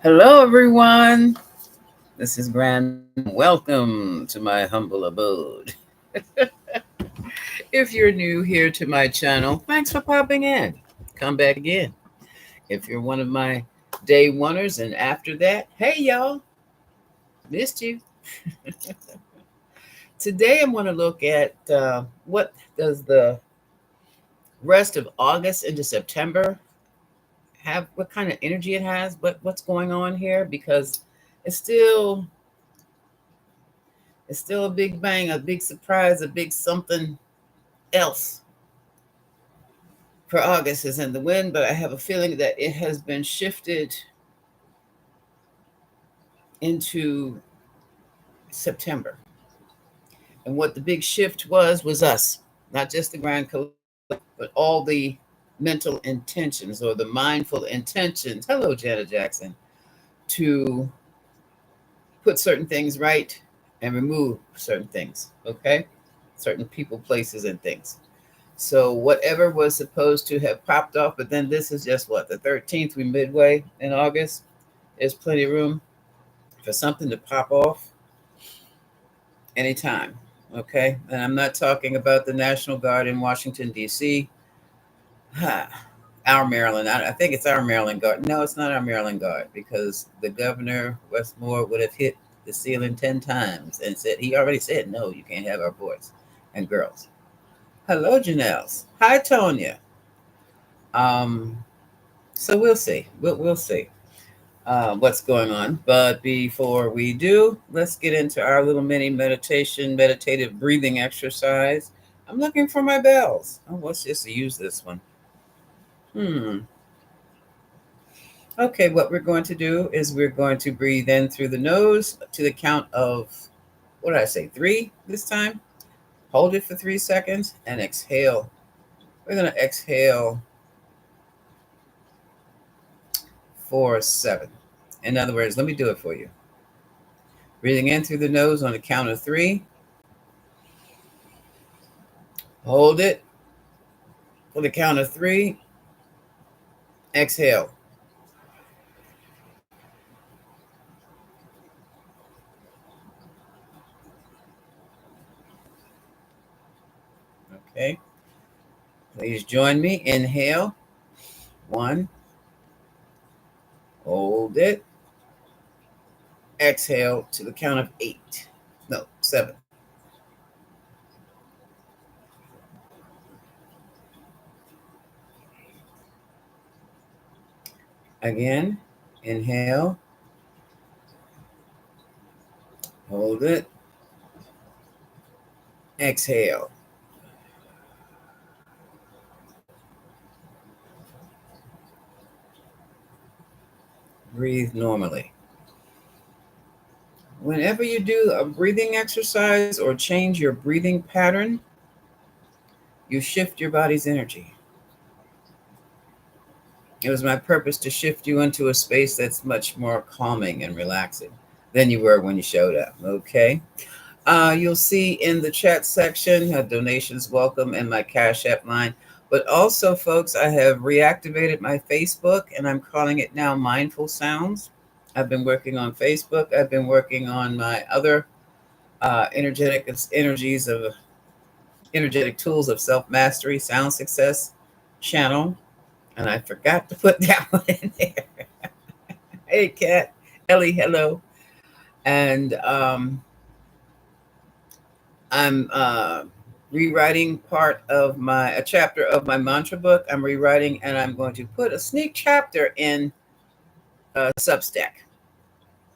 Hello, everyone. This is Grand. Welcome to my humble abode. If you're new here to my channel, thanks for popping in. Come back again. If you're one of my day oneers and after that, hey, y'all, missed you. Today, I'm going to look at what does the rest of August into September have, what kind of energy it has, what's going on here, because it's still It's still a big bang, a big surprise, a big something else for August is in the wind, but I have a feeling that it has been shifted into September. And what the big shift was us, not just the grand collective, but all the mental intentions or the mindful intentions. Hello, Janet Jackson, to put certain things right and remove certain things, okay? Certain people, places, and things. So whatever was supposed to have popped off, but then this is just what, the 13th, we midway in August. There's plenty of room for something to pop off anytime. Okay. And I'm not talking about the National Guard in Washington, D.C. Our Maryland. I think it's our Maryland Guard. No, it's not our Maryland Guard because the governor, Westmore, would have hit the ceiling 10 times and said, he already said, no, you can't have our boys and girls. Hello, Janelle. Hi, Tonya. Um, so we'll see. We'll see what's going on. But before we do, let's get into our little mini meditative breathing exercise. I'm looking for my bells. Oh, let's just use this one. Okay, what we're going to do is we're going to breathe in through the nose to the count of, what did I say, 3 this time? Hold it for 3 seconds and exhale. We're going to exhale for 7. In other words, let me do it for you. Breathing in through the nose on the count of 3. Hold it for the count of 3. Exhale. Okay. Please join me. Inhale. 1. Hold it. Exhale to the count of 8. No, 7. Again. Inhale. Hold it. Exhale. Breathe normally. Whenever you do a breathing exercise or change your breathing pattern, you shift your body's energy. It was my purpose to shift you into a space that's much more calming and relaxing than you were when you showed up. Okay. You'll see in the chat section, donations welcome and my Cash App line. But also, folks, I have reactivated my Facebook and I'm calling it now Mindful Sounds. I've been working on Facebook. I've been working on my other energetic tools of self-mastery, sound success channel. And I forgot to put that one in there. Hey, Kat, Ellie, hello. And I'm rewriting a chapter of my mantra book. I'm rewriting, and I'm going to put a sneak chapter in Substack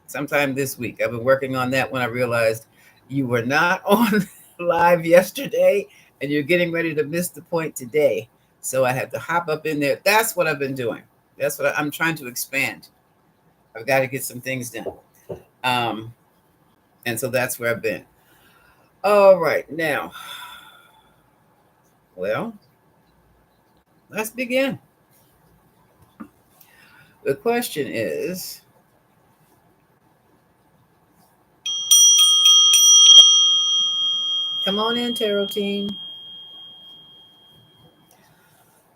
sometime this week. I've been working on that when I realized you were not on live yesterday, and you're getting ready to miss the point today. So I had to hop up in there. That's what I've been doing. That's what I'm trying to expand. I've got to get some things done. And so that's where I've been. All right, now, well, let's begin. The question is, come on in, tarot team.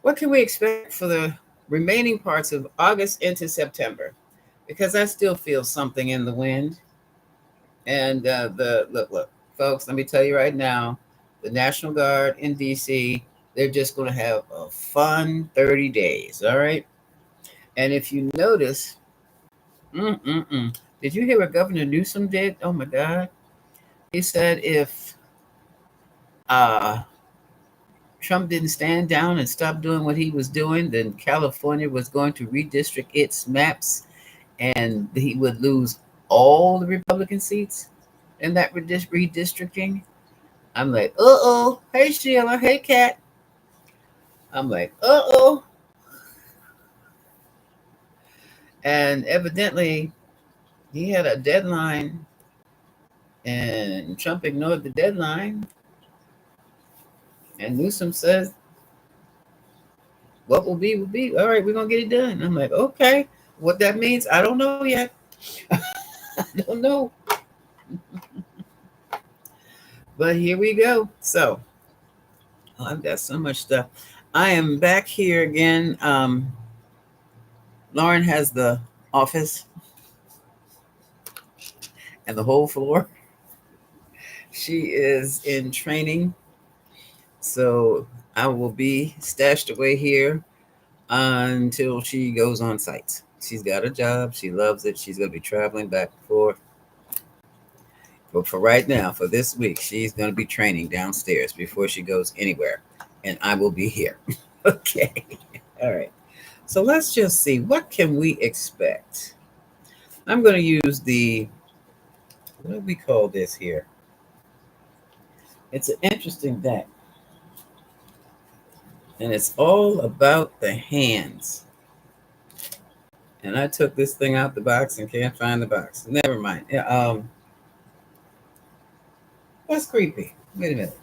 What can we expect for the remaining parts of August into September, because I still feel something in the wind. And look, folks, let me tell you right now, the National Guard in D.C., they're just going to have a fun 30 days. All right. And if you notice, mm-mm-mm, did you hear what Governor Newsom did? Oh my God. He said if uh, Trump didn't stand down and stop doing what he was doing, then California was going to redistrict its maps and he would lose all the Republican seats in that redistricting. I'm like, uh-oh. Hey, Sheila. Hey, Kat. I'm like, uh-oh. And evidently, he had a deadline, and Trump ignored the deadline. And Newsom says, what will be, will be. All right, we're going to get it done. I'm like, okay. What that means, I don't know yet. I don't know. But here we go. So, I've got so much stuff. I am back here again. Lauren has the office and the whole floor. She is in training. So I will be stashed away here until she goes on site. She's got a job. She loves it. She's going to be traveling back and forth. But for right now, for this week, she's going to be training downstairs before she goes anywhere. And I will be here. Okay. All right. So let's just see. What can we expect? I'm going to use what do we call this here? It's an interesting deck. And it's all about the hands. And I took this thing out the box and can't find the box. Never mind. That's creepy. Wait a minute.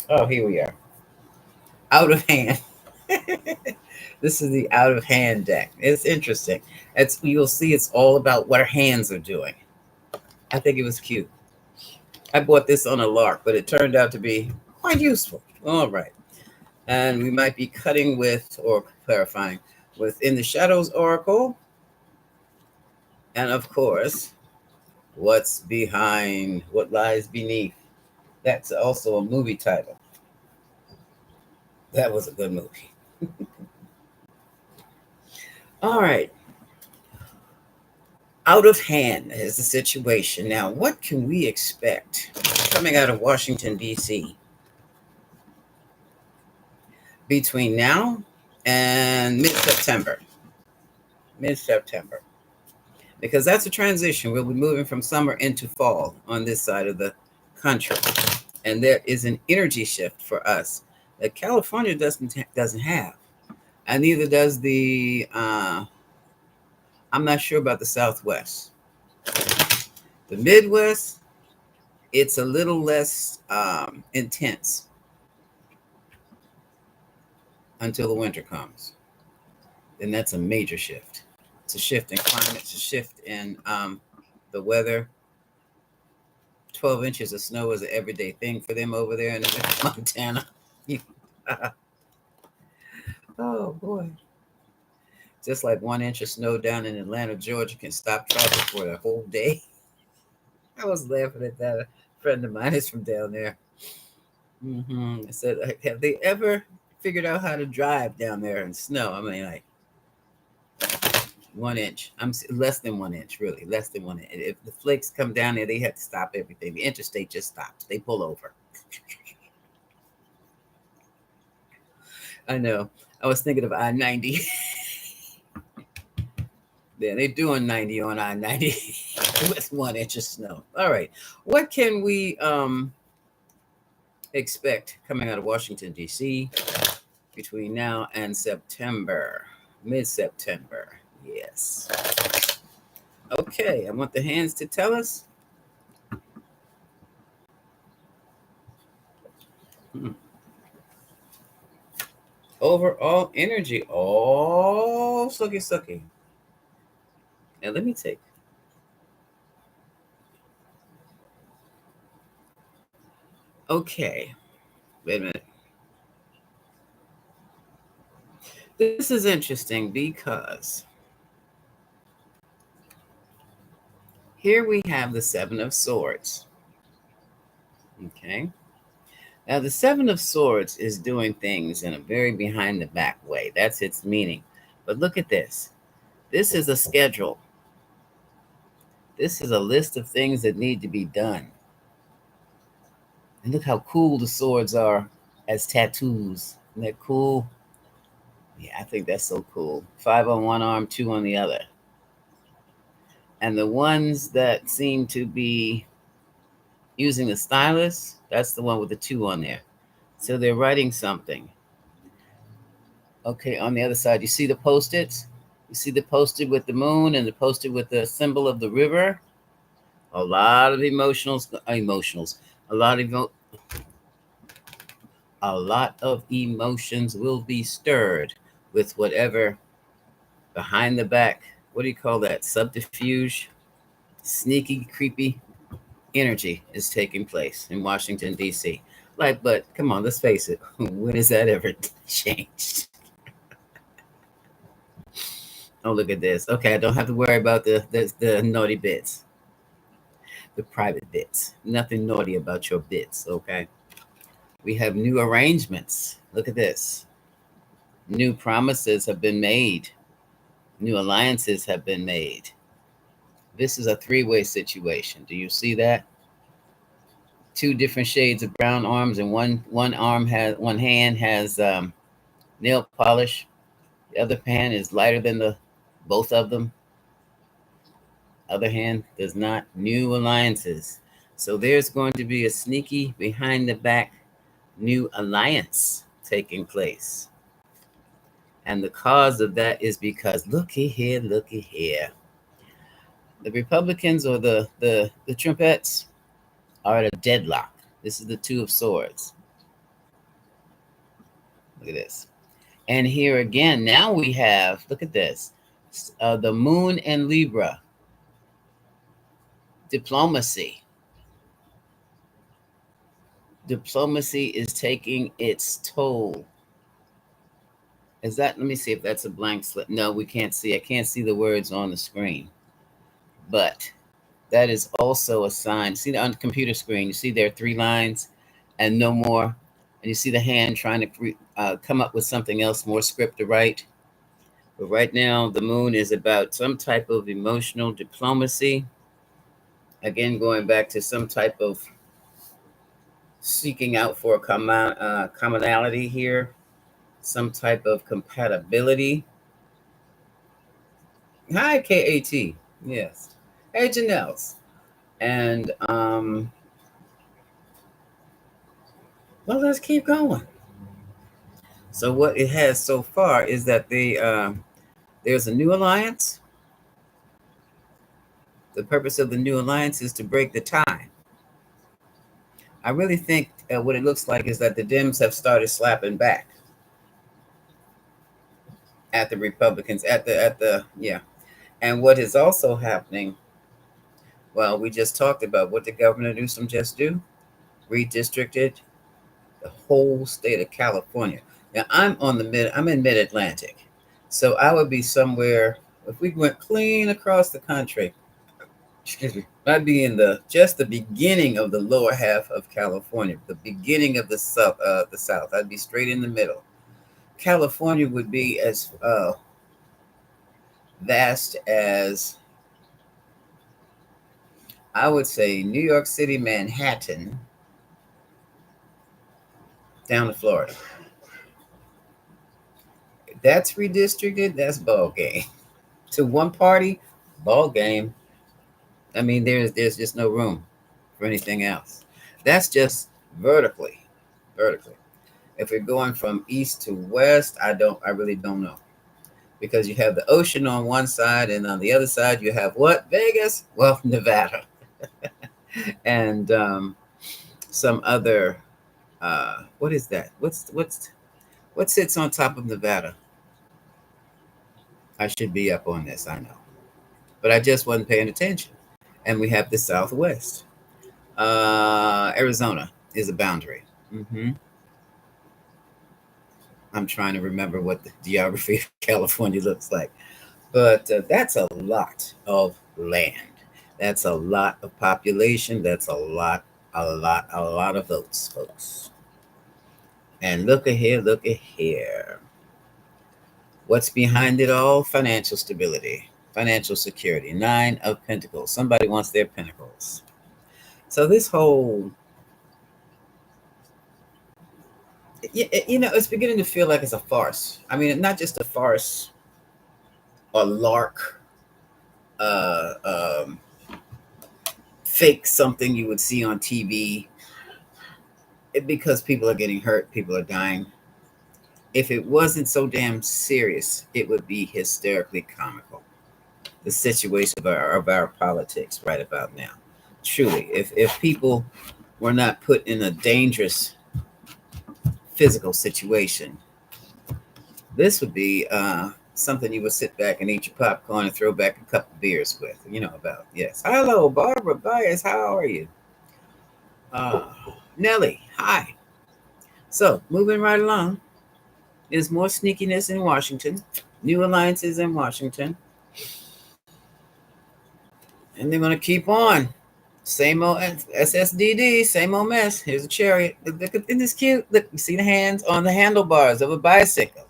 Oh, here we are. Out of hand. This is the out of hand deck. It's interesting. You'll see it's all about what our hands are doing. I think it was cute. I bought this on a lark, but it turned out to be quite useful. All right. And we might be cutting with or clarifying with In the Shadows Oracle. And of course, what's behind, what lies beneath. That's also a movie title. That was a good movie. All right. Out of hand is the situation. Now, what can we expect coming out of Washington, D.C. between now and mid-September? Mid-September. Because that's a transition. We'll be moving from summer into fall on this side of the country. And there is an energy shift for us that California doesn't have. And neither does I'm not sure about the Southwest. The Midwest, it's a little less intense until the winter comes. Then that's a major shift. It's a shift in climate, it's a shift in the weather. 12 inches of snow is an everyday thing for them over there in Montana. Oh, boy. Just like 1 inch of snow down in Atlanta, Georgia can stop traffic for the whole day. I was laughing at that. A friend of mine is from down there. I said, have they ever figured out how to drive down there in snow? I mean, like 1 inch. I'm less than 1 inch, really, less than 1 inch. If the flakes come down there, they have to stop everything. The interstate just stops. They pull over. I know. I was thinking of I-90. Yeah, they're doing 90 on I-90 with 1 inch of snow. All right. What can we expect coming out of Washington, D.C. between now and September, mid-September? Yes. Okay, I want the hands to tell us. Overall energy. Oh, sucky. Now let me take. Okay. Wait a minute. This is interesting because here we have the Seven of Swords. Okay. Now, the Seven of Swords is doing things in a very behind the back way. That's its meaning. But look at this. This is a schedule. This is a list of things that need to be done. And look how cool the swords are as tattoos. Isn't that cool? Yeah, I think that's so cool. 5 on one arm, 2 on the other. And the ones that seem to be using the stylus, that's the one with the 2 on there. So they're writing something. Okay, on the other side, you see the post-its? You see the post-it with the moon and the post-it with the symbol of the river? A lot of emotionals. A lot of emotions will be stirred with whatever behind the back, what do you call that? Subterfuge, sneaky, creepy energy is taking place in Washington, D.C. Like, but come on, let's face it. When has that ever changed? Oh, look at this. Okay, I don't have to worry about the naughty bits, the private bits. Nothing naughty about your bits, okay? We have new arrangements. Look at this. New promises have been made. New alliances have been made. This is a three-way situation. Do you see that? Two different shades of brown arms, and one hand has nail polish. The other hand is lighter than the both of them. Other hand does not. New alliances. So there's going to be a sneaky behind the back new alliance taking place. And the cause of that is because looky here. The Republicans or the Trumpettes are at a deadlock. This is the 2 of Swords. Look at this. And here again, now we have, look at this, the moon and Libra. Diplomacy. Diplomacy is taking its toll. Is that, let me see if that's a blank slip. No, we can't see. I can't see the words on the screen. But that is also a sign. See on the computer screen, you see there are 3 lines and no more. And you see the hand trying to come up with something else, more script to write. But right now, the moon is about some type of emotional diplomacy. Again, going back to some type of seeking out for a commonality here, some type of compatibility. Hi, KAT. Yes. Hey, Janelle's. And, well, let's keep going. So what it has so far is that there's a new alliance. The purpose of the new alliance is to break the tie. I really think what it looks like is that the Dems have started slapping back at the Republicans, yeah. And what is also happening, well, we just talked about what did Governor Newsom just do? Redistricted the whole state of California. Now I'm in mid-Atlantic. So I would be somewhere, if we went clean across the country, excuse me, I'd be in just the beginning of the lower half of California, the beginning of the south. I'd be straight in the middle. California would be as vast as, I would say, New York City, Manhattan, down to Florida. That's redistricted. That's ball game. To one party, ball game. I mean, there's just no room for anything else. That's just vertically. If we're going from east to west, I really don't know. Because you have the ocean on one side, and on the other side you have what? Vegas? Well, Nevada. And some other what is that? What sits on top of Nevada? I should be up on this, I know. But I just wasn't paying attention. And we have the Southwest. Arizona is a boundary. I'm trying to remember what the geography of California looks like. But that's a lot of land. That's a lot of population. That's a lot of votes, folks. And look at here, look at here. What's behind it all? Financial stability, financial security. Nine of Pentacles. Somebody wants their pentacles. So this whole, it's beginning to feel like it's a farce. I mean, not just a farce, a lark, uh, um, fake something you would see on TV, because people are getting hurt, people are dying. If it wasn't so damn serious, it would be hysterically comical. The situation of our politics right about now. Truly, if people were not put in a dangerous physical situation, this would be something you would sit back and eat your popcorn and throw back a couple beers with. You know about, yes. Hello, Barbara Bias. How are you? Uh, Nellie, hi. So, moving right along, there's more sneakiness in Washington, new alliances in Washington, and they're going to keep on. Same old SSDD, same old mess. Here's a chariot. Look, isn't this cute? Look, you see the hands on the handlebars of a bicycle.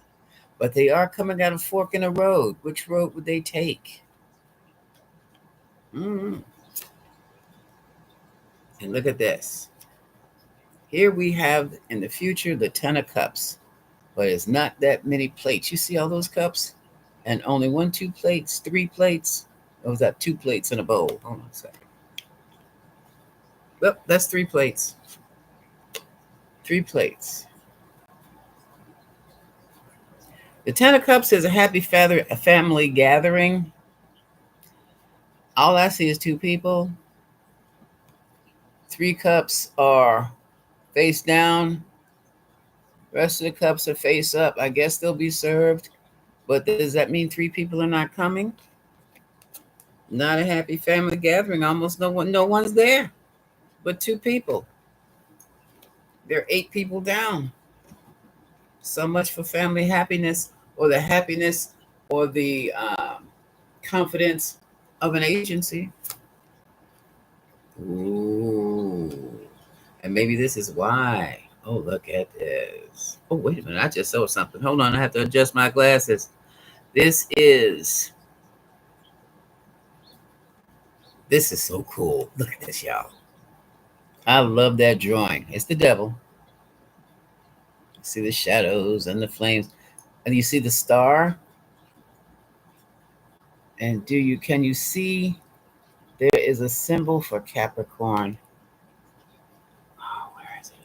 But they are coming out of fork in a road. Which road would they take? Mm-hmm. And look at this. Here we have in the future the Ten of Cups, but it's not that many plates. You see all those cups? And only one, two plates, three plates. Or was that two plates in a bowl? Hold on a second. Well, that's three plates. Three plates. The Ten of Cups is a happy a family gathering. All I see is two people. Three cups are face down. Rest of the cups are face up. I guess they'll be served. But does that mean three people are not coming? Not a happy family gathering. Almost no one's there but two people. There are eight people down. So much for family happiness, or the happiness, or the confidence of an agency. Ooh. And maybe this is why. Oh, look at this. Oh, wait a minute. I just saw something. Hold on. I have to adjust my glasses. This is so cool. Look at this, y'all. I love that drawing. It's the devil. See the shadows and the flames. And you see the star? And can you see there is a symbol for Capricorn? Oh, where is it?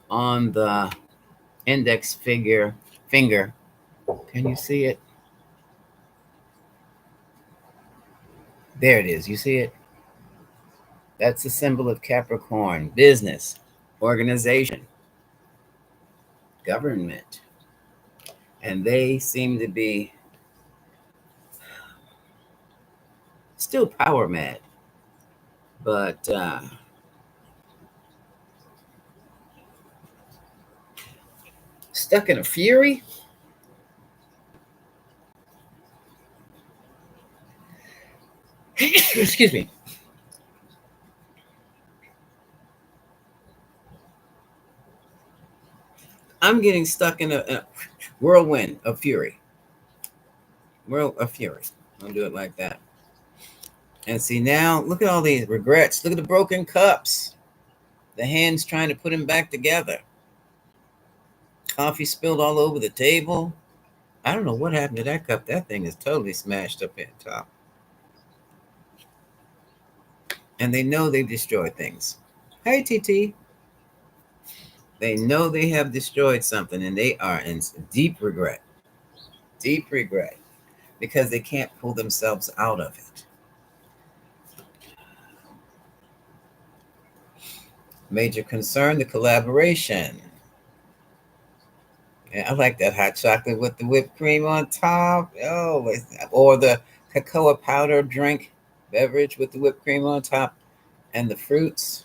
On the index finger. Can you see it? There it is. You see it? That's the symbol of Capricorn. Business, organization, government. And they seem to be still power mad, but stuck in a fury. Excuse me. I'm getting stuck in a whirlwind of fury. World of fury. I'll do it like that. And see now, look at all these regrets. Look at the broken cups. The hands trying to put them back together. Coffee spilled all over the table. I don't know what happened to that cup. That thing is totally smashed up at the top. And they know they've destroyed things. Hey, TT. They know they have destroyed something, and they are in deep regret. Deep regret. Because they can't pull themselves out of it. Major concern, the collaboration. Yeah, I like that hot chocolate with the whipped cream on top. Oh, or the cocoa powder drink beverage with the whipped cream on top and the fruits.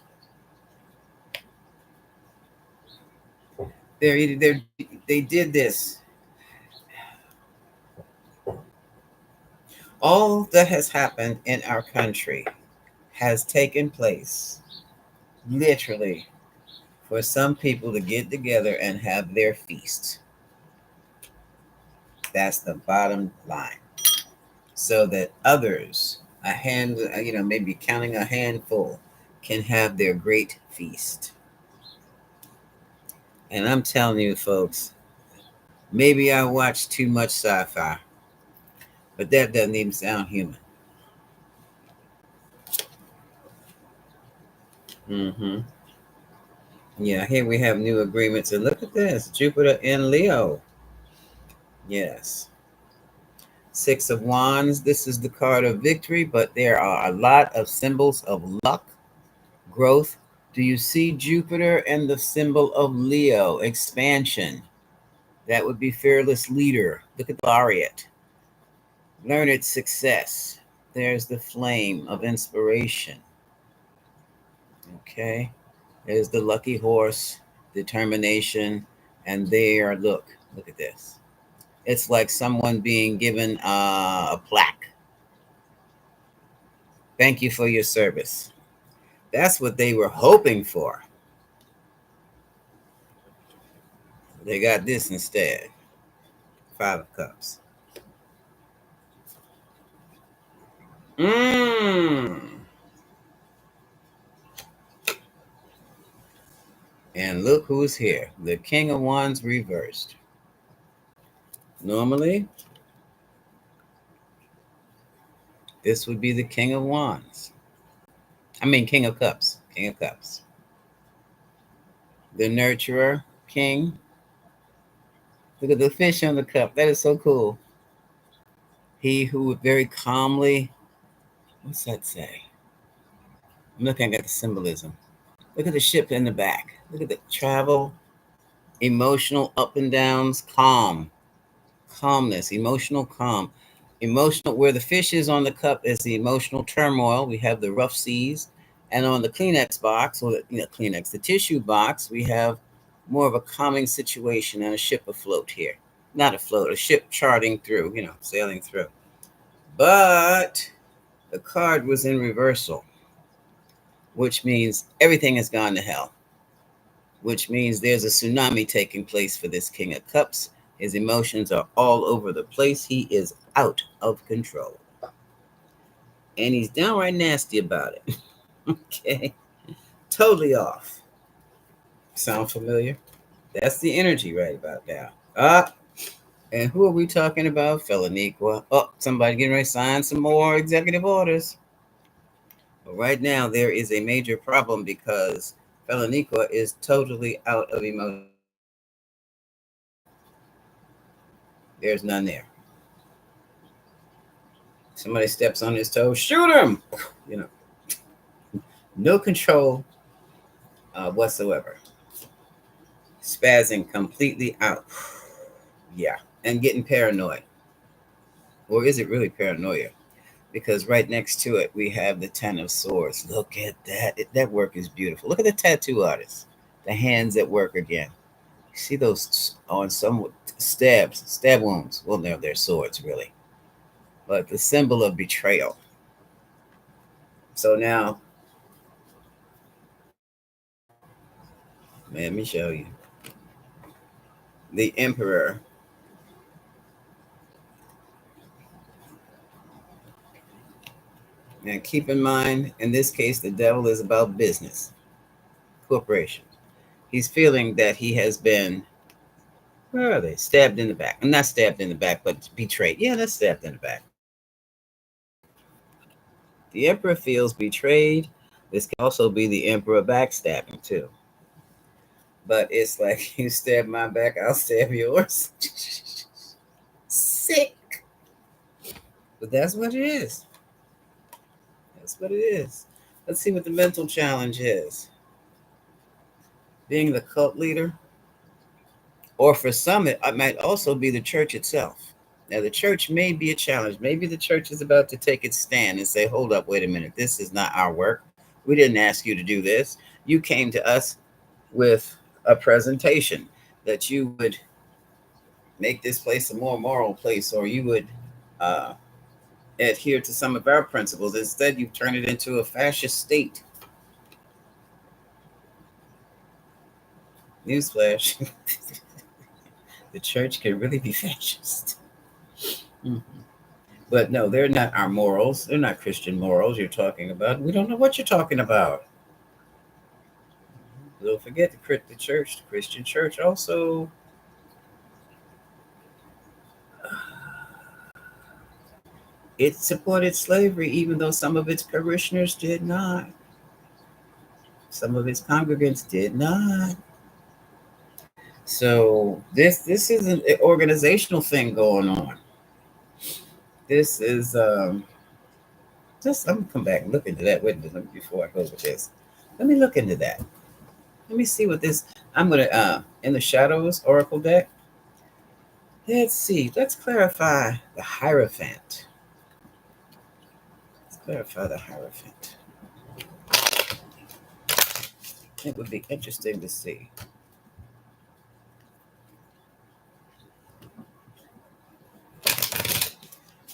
They did this. All that has happened in our country has taken place literally for some people to get together and have their feast. That's the bottom line. So that others, maybe counting a handful, can have their great feast. And I'm telling you, folks, maybe I watch too much sci fi, but that doesn't even sound human. Mm-hmm. Yeah, here we have new agreements. And look at this, Jupiter in Leo. Yes. Six of Wands. This is the card of victory, but there are a lot of symbols of luck, growth. Do you see Jupiter and the symbol of Leo? Expansion. That would be fearless leader. Look at the Laureate. Learned success. There's the flame of inspiration. Okay. There's the lucky horse, determination. And there, look at this. It's like someone being given a plaque. Thank you for your service. That's what they were hoping for. They got this instead. Five of Cups. Mmm. And look who's here. The King of Wands reversed. Normally, this would be the King of Wands. I mean, King of Cups. King of Cups. The nurturer, King. Look at the fish on the cup. That is so cool. He who would very calmly, what's that say? I'm looking at the symbolism. Look at the ship in the back. Look at the travel, emotional up and downs, calmness, emotional calm. Emotional, where the fish is on the cup is the emotional turmoil. We have the rough seas. And on the Kleenex box, or Kleenex, the tissue box, we have more of a calming situation and a ship afloat here. Not afloat, a ship charting through, sailing through. But the card was in reversal, which means everything has gone to hell, which means there's a tsunami taking place for this King of Cups. His emotions are all over the place. He is out of control. And he's downright nasty about it. Okay. Totally off. Sound familiar? That's the energy right about now. And who are we talking about? Feloniqua. Oh, somebody getting ready to sign some more executive orders. But right now, there is a major problem because Feloniqua is totally out of emotion. There's none there. Somebody steps on his toe, shoot him. No control whatsoever. Spazzing completely out. Yeah, and getting paranoid. Or is it really paranoia? Because right next to it, we have the Ten of Swords. Look at that. That work is beautiful. Look at the tattoo artist. The hands at work again. You see those on some stab wounds. Well, they're swords, really. But the symbol of betrayal. So now, let me show you. The Emperor. And keep in mind, in this case, the devil is about business, corporation. He's feeling that he has been, where are they? Stabbed in the back. I'm not stabbed in the back, but betrayed. Yeah, that's stabbed in the back. The Emperor feels betrayed. This can also be the Emperor backstabbing, too. But it's like, you stab my back, I'll stab yours. Sick. But that's what it is. That's what it is. Let's see what the mental challenge is. Being the cult leader, or for some, it might also be the church itself. Now, the church may be a challenge. Maybe the church is about to take its stand and say, hold up, wait a minute. This is not our work. We didn't ask you to do this. You came to us with a presentation. that you would make this place a more moral place, or you would uh, adhere to some of our principles. Instead, you've turned it into a fascist state. Newsflash. The church can really be fascist. Mhm. But no, they're not our morals. They're not Christian morals you're talking about. We don't know what you're talking about. Don't forget the church, the Christian church also, it supported slavery, even though some of its parishioners did not. Some of its congregants did not. So this isn't an organizational thing going on. This is just, I'm gonna come back and look into that. Wait a minute before I go with this. Let me look into that. Let me see what this. I'm gonna in the Shadows Oracle deck. Let's see. Let's clarify the Hierophant. Let's clarify the Hierophant. It would be interesting to see.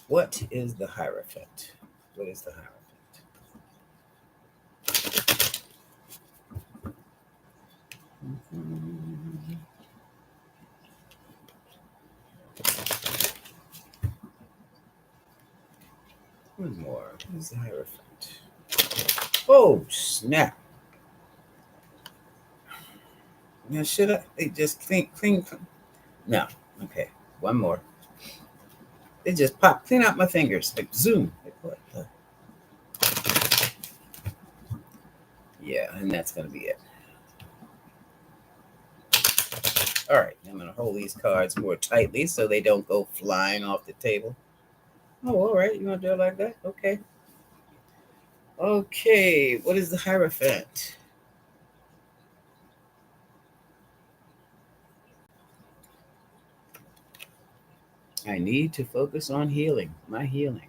What is the Hierophant? What is the Hierophant? Mhm. One more. What is the Hierophant? Oh, snap. Now, should I? They just clean. No. Okay. One more. They just pop. Clean out my fingers. Like zoom. Like what? Yeah, and that's going to be it. All right. I'm going to hold these cards more tightly so they don't go flying off the table. Oh, all right. You want to do it like that? Okay. Okay. What is the Hierophant? I need to focus on healing, my healing.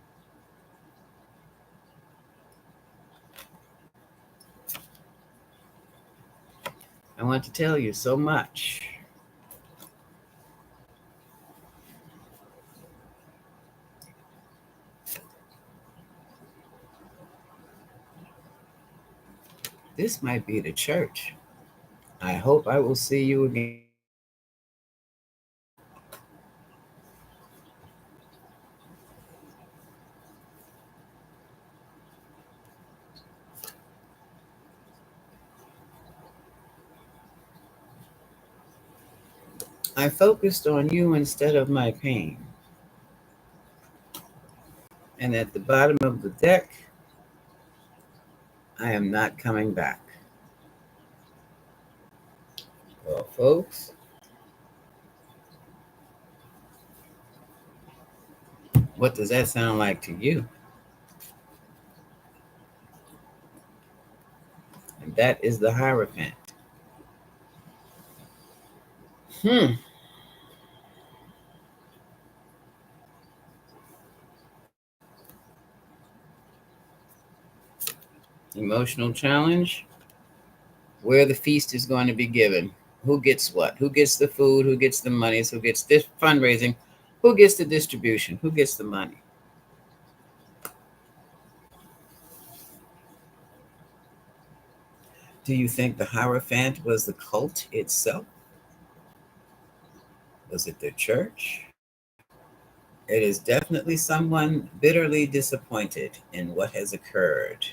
I want to tell you so much. This might be the church. I hope I will see you again. I focused on you instead of my pain. And at the bottom of the deck, I am not coming back. Well, folks, what does that sound like to you? And that is the Hierophant. Hmm. Emotional challenge. Where the feast is going to be given. Who gets what? Who gets the food? Who gets the monies? Who gets this fundraising? Who gets the distribution? Who gets the money? Do you think the Hierophant was the cult itself? Was it the church? It is definitely someone bitterly disappointed in what has occurred,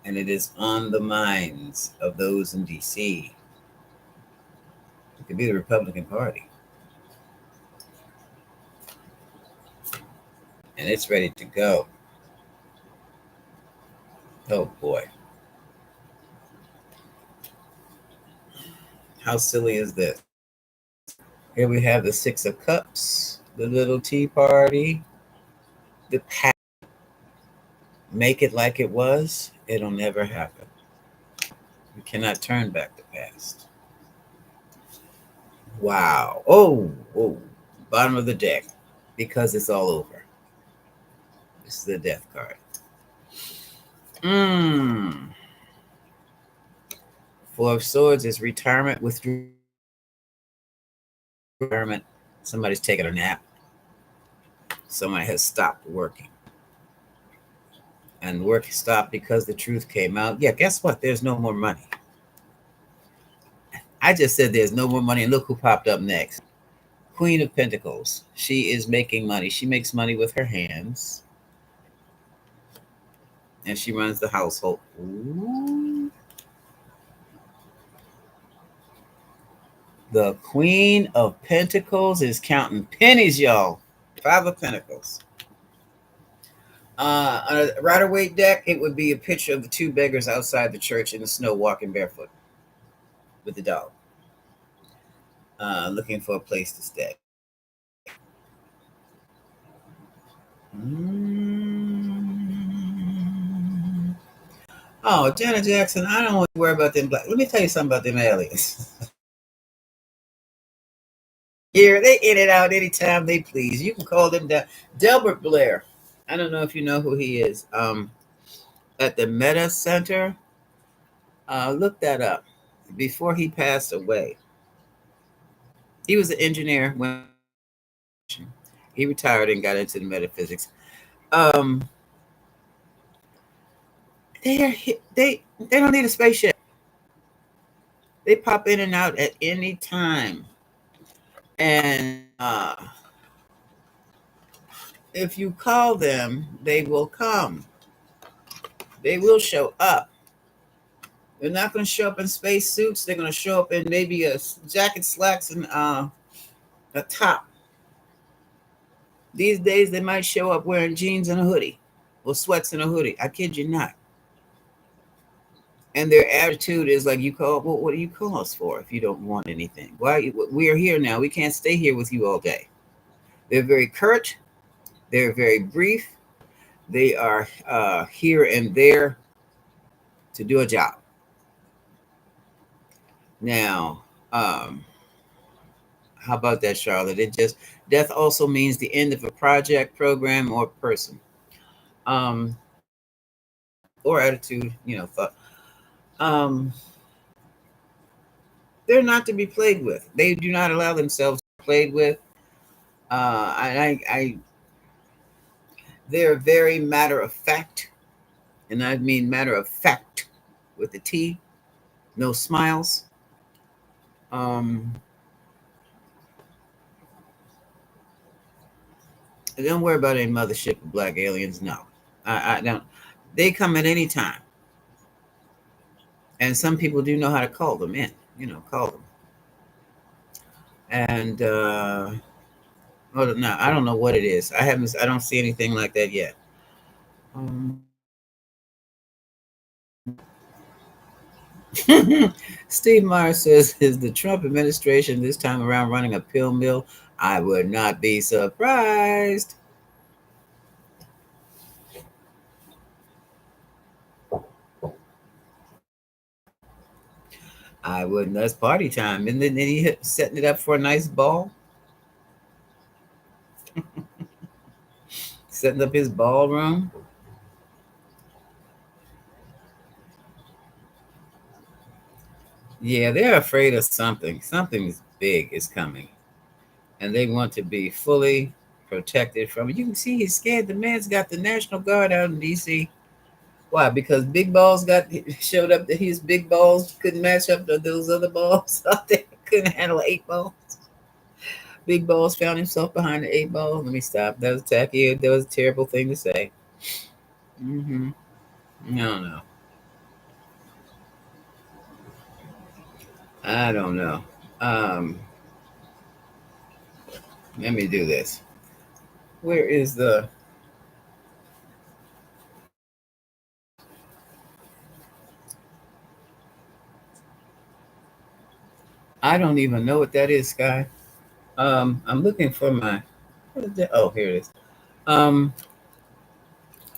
and it is on the minds of those in DC. It could be the Republican Party, and it's ready to go. Oh boy. How silly is this? Here we have the Six of Cups, the little tea party, the past. Make it like it was, it'll never happen. You cannot turn back the past. Wow. Oh, oh. Bottom of the deck. Because it's all over. This is the death card. Mmm. Four of Swords is retirement, withdrawal. environment. Somebody's taking a nap. Somebody has stopped working. And work stopped because the truth came out. Yeah, guess what? There's no more money. I just said there's no more money, and look who popped up next. Queen of Pentacles. She is making money. She makes money with her hands, and she runs the household. Ooh. The Queen of Pentacles is counting pennies, y'all. Five of Pentacles. On a Rider Waite deck, it would be a picture of the two beggars outside the church in the snow walking barefoot with the dog, looking for a place to stay. Oh, Janet Jackson, I don't want to worry about them black. Let me tell you something about them aliens. Yeah, they in and out anytime they please. You can call them Delbert Blair. I don't know if you know who he is. At the Meta Center, look that up. Before he passed away, he was an engineer when he retired and got into the metaphysics. Um, they don't need a spaceship. They pop in and out at any time, and if you call them, they will come. They will show up. They're not going to show up in space suits. They're going to show up in maybe a jacket, slacks, and a top. These days, they might show up wearing jeans and a hoodie, or sweats and a hoodie. I kid you not. And their attitude is like, you call, well, what do you call us for if you don't want anything? Why? We are here now. We can't stay here with you all day. They're very curt. They're very brief. They are here and there to do a job. Now, how about that, Charlotte? It just death also means the end of a project, program, or person, um, or attitude. Thought. Um, they're not to be played with. They do not allow themselves to be played with. They're very matter of fact, and I mean matter of fact with the T. No smiles. Um, don't worry about any mothership of black aliens. No, I don't. They come at any time, and some people do know how to call them in. Call them. And well, no, I don't know what it is. I don't see anything like that yet. Um, Steve Meyer says, "Is the Trump administration this time around running a pill mill? I would not be surprised." I wouldn't. That's party time, and then he setting it up for a nice ball, setting up his ballroom. Yeah, they're afraid of something. Something big is coming, and they want to be fully protected from it. You can see he's scared. The man's got the National Guard out in D.C. Why? Because big balls showed up that his big balls couldn't match up to those other balls out there. Couldn't handle 8 ball. Big balls found himself behind the 8 ball. Let me stop. That was tacky. That was a terrible thing to say. Mm-hmm. No, no. I don't know. Um, Let me do this. Where is the? I don't even know what that is, Sky. I'm looking for my. What is that? Oh, here it is. Um,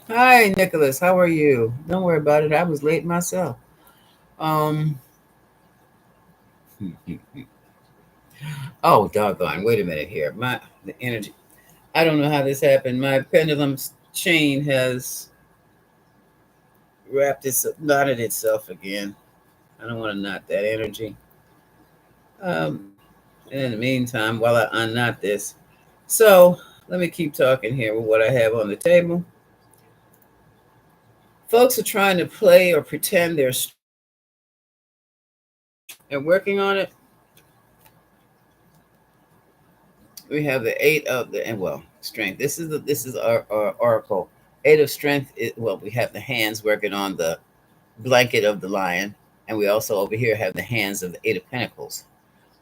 Hi, Nicholas. How are you? Don't worry about it. I was late myself. Um, oh, doggone. Wait a minute here. The energy. I don't know how this happened. My pendulum chain has knotted itself again. I don't want to knot that energy. Um, And in the meantime, while I unknot this, so let me keep talking here with what I have on the table. Folks are trying to play or pretend they're and working on it. We have the eight of the and well strength. This is our oracle. Eight of strength. Well, we have the hands working on the blanket of the lion, and we also over here have the hands of the eight of pentacles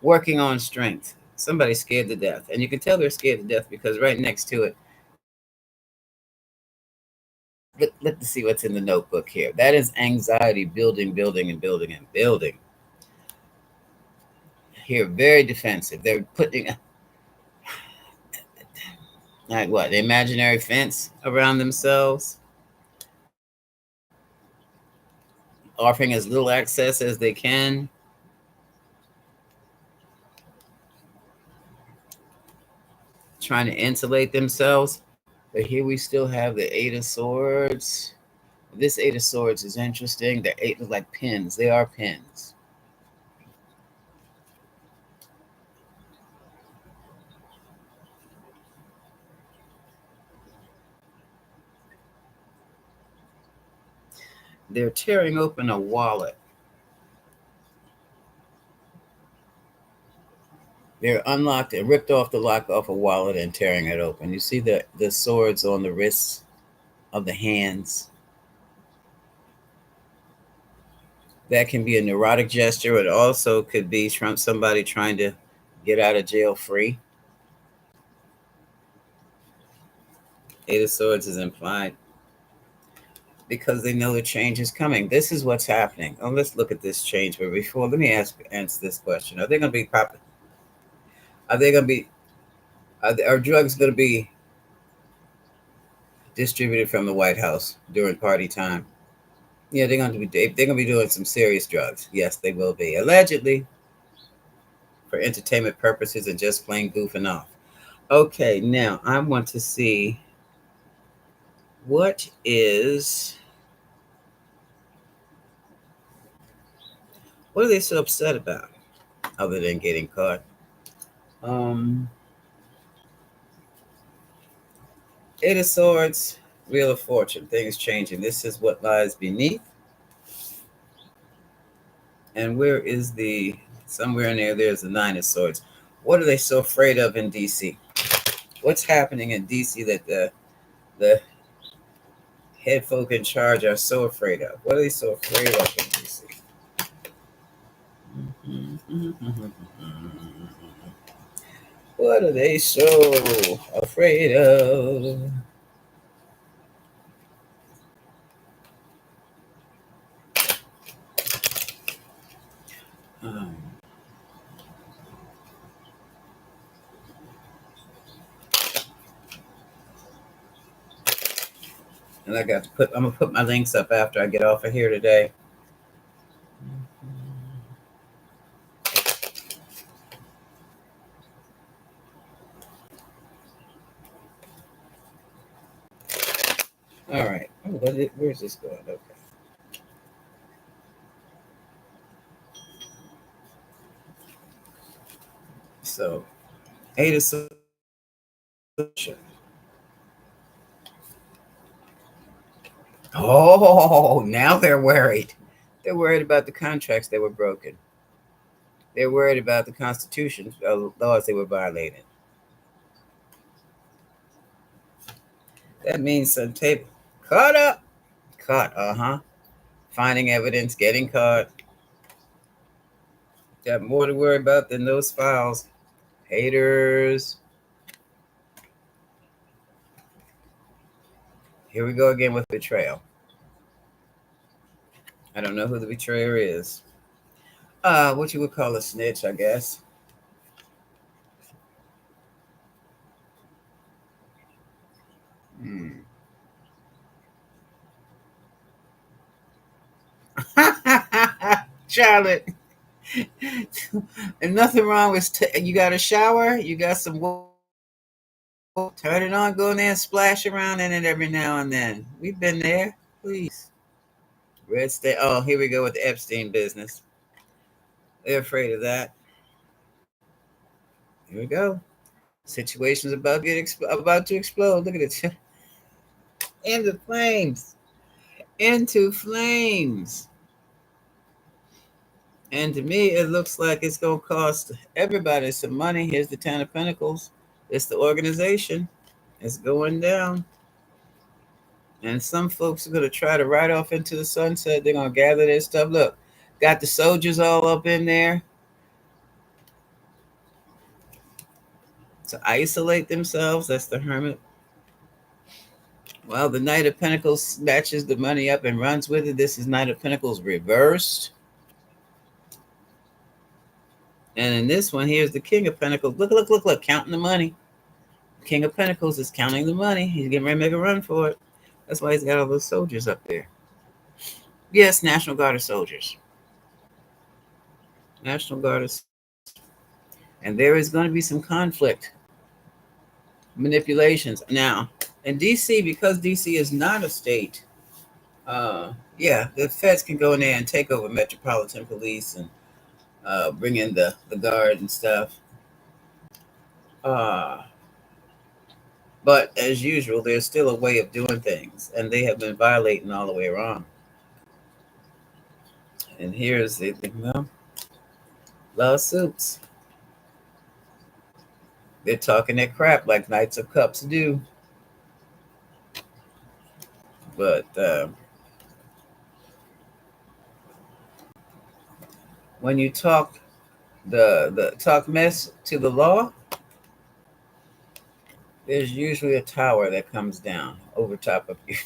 working on strength. Somebody's scared to death, and you can tell they're scared to death because right next to it, let's see what's in the notebook here. That is anxiety building, building, and building and building. Here, very defensive. They're putting like what, the imaginary fence around themselves, offering as little access as they can. Trying to insulate themselves. But here we still have the Eight of Swords. This Eight of Swords is interesting. The eight look like pins. They are pins. They're tearing open a wallet. They're unlocked and ripped off the lock off a wallet and tearing it open. You see the swords on the wrists of the hands. That can be a neurotic gesture. It also could be somebody trying to get out of jail free. Eight of Swords is implied because they know the change is coming. This is what's happening. Oh, let's look at this change. But before, let me answer this question: are they going to be popular? Are they going to be? Are drugs going to be distributed from the White House during party time? Yeah, they're going to be. They're going to be doing some serious drugs. Yes, they will be allegedly for entertainment purposes and just plain goofing off. Okay, now I want to see what are they so upset about other than getting caught? Um, Eight of Swords, Wheel of Fortune, things changing. This is what lies beneath. And where is somewhere in there's the Nine of Swords. What are they so afraid of in DC? What's happening in DC that the head folk in charge are so afraid of? What are they so afraid of in DC? What are they so afraid of? Um, and I'm gonna put my links up after I get off of here today. All right. Oh, where's this going? Okay. So, Eight of Solution. Oh, now they're worried. They're worried about the contracts that were broken. They're worried about the Constitution laws they were violating. That means some tape caught up. Caught, finding evidence, getting caught. Got more to worry about than those files. Haters. Here we go again with betrayal. I don't know who the betrayer is. What you would call a snitch, I guess. Hmm. Charlotte. And nothing wrong with you got a shower, you got some water, turn it on, go in there and splash around in it every now and then. We've been there. Please. Red State. Oh, here we go with the Epstein business. They're afraid of that. Here we go. Situation's about to explode. Look at it. Into flames. Into flames. And to me, it looks like it's going to cost everybody some money. Here's the Ten of Pentacles. It's the organization. It's going down. And some folks are going to try to ride off into the sunset. They're going to gather their stuff. Look, got the soldiers all up in there to isolate themselves. That's the Hermit. Well, the Knight of Pentacles snatches the money up and runs with it. This is Knight of Pentacles reversed. And in this one, here's the King of Pentacles. Look, counting the money. King of Pentacles is counting the money. He's getting ready to make a run for it. That's why he's got all those soldiers up there. Yes, National Guard of soldiers. National Guard of. And there is going to be some conflict. Manipulations. Now, in D.C., because D.C. is not a state, the feds can go in there and take over Metropolitan Police and bring in the guard and stuff. But as usual, there's still a way of doing things, and they have been violating all the way around. And here's the lawsuits. They're talking their crap like Knights of Cups do. But when you talk talk mess to the law, there's usually a tower that comes down over top of you.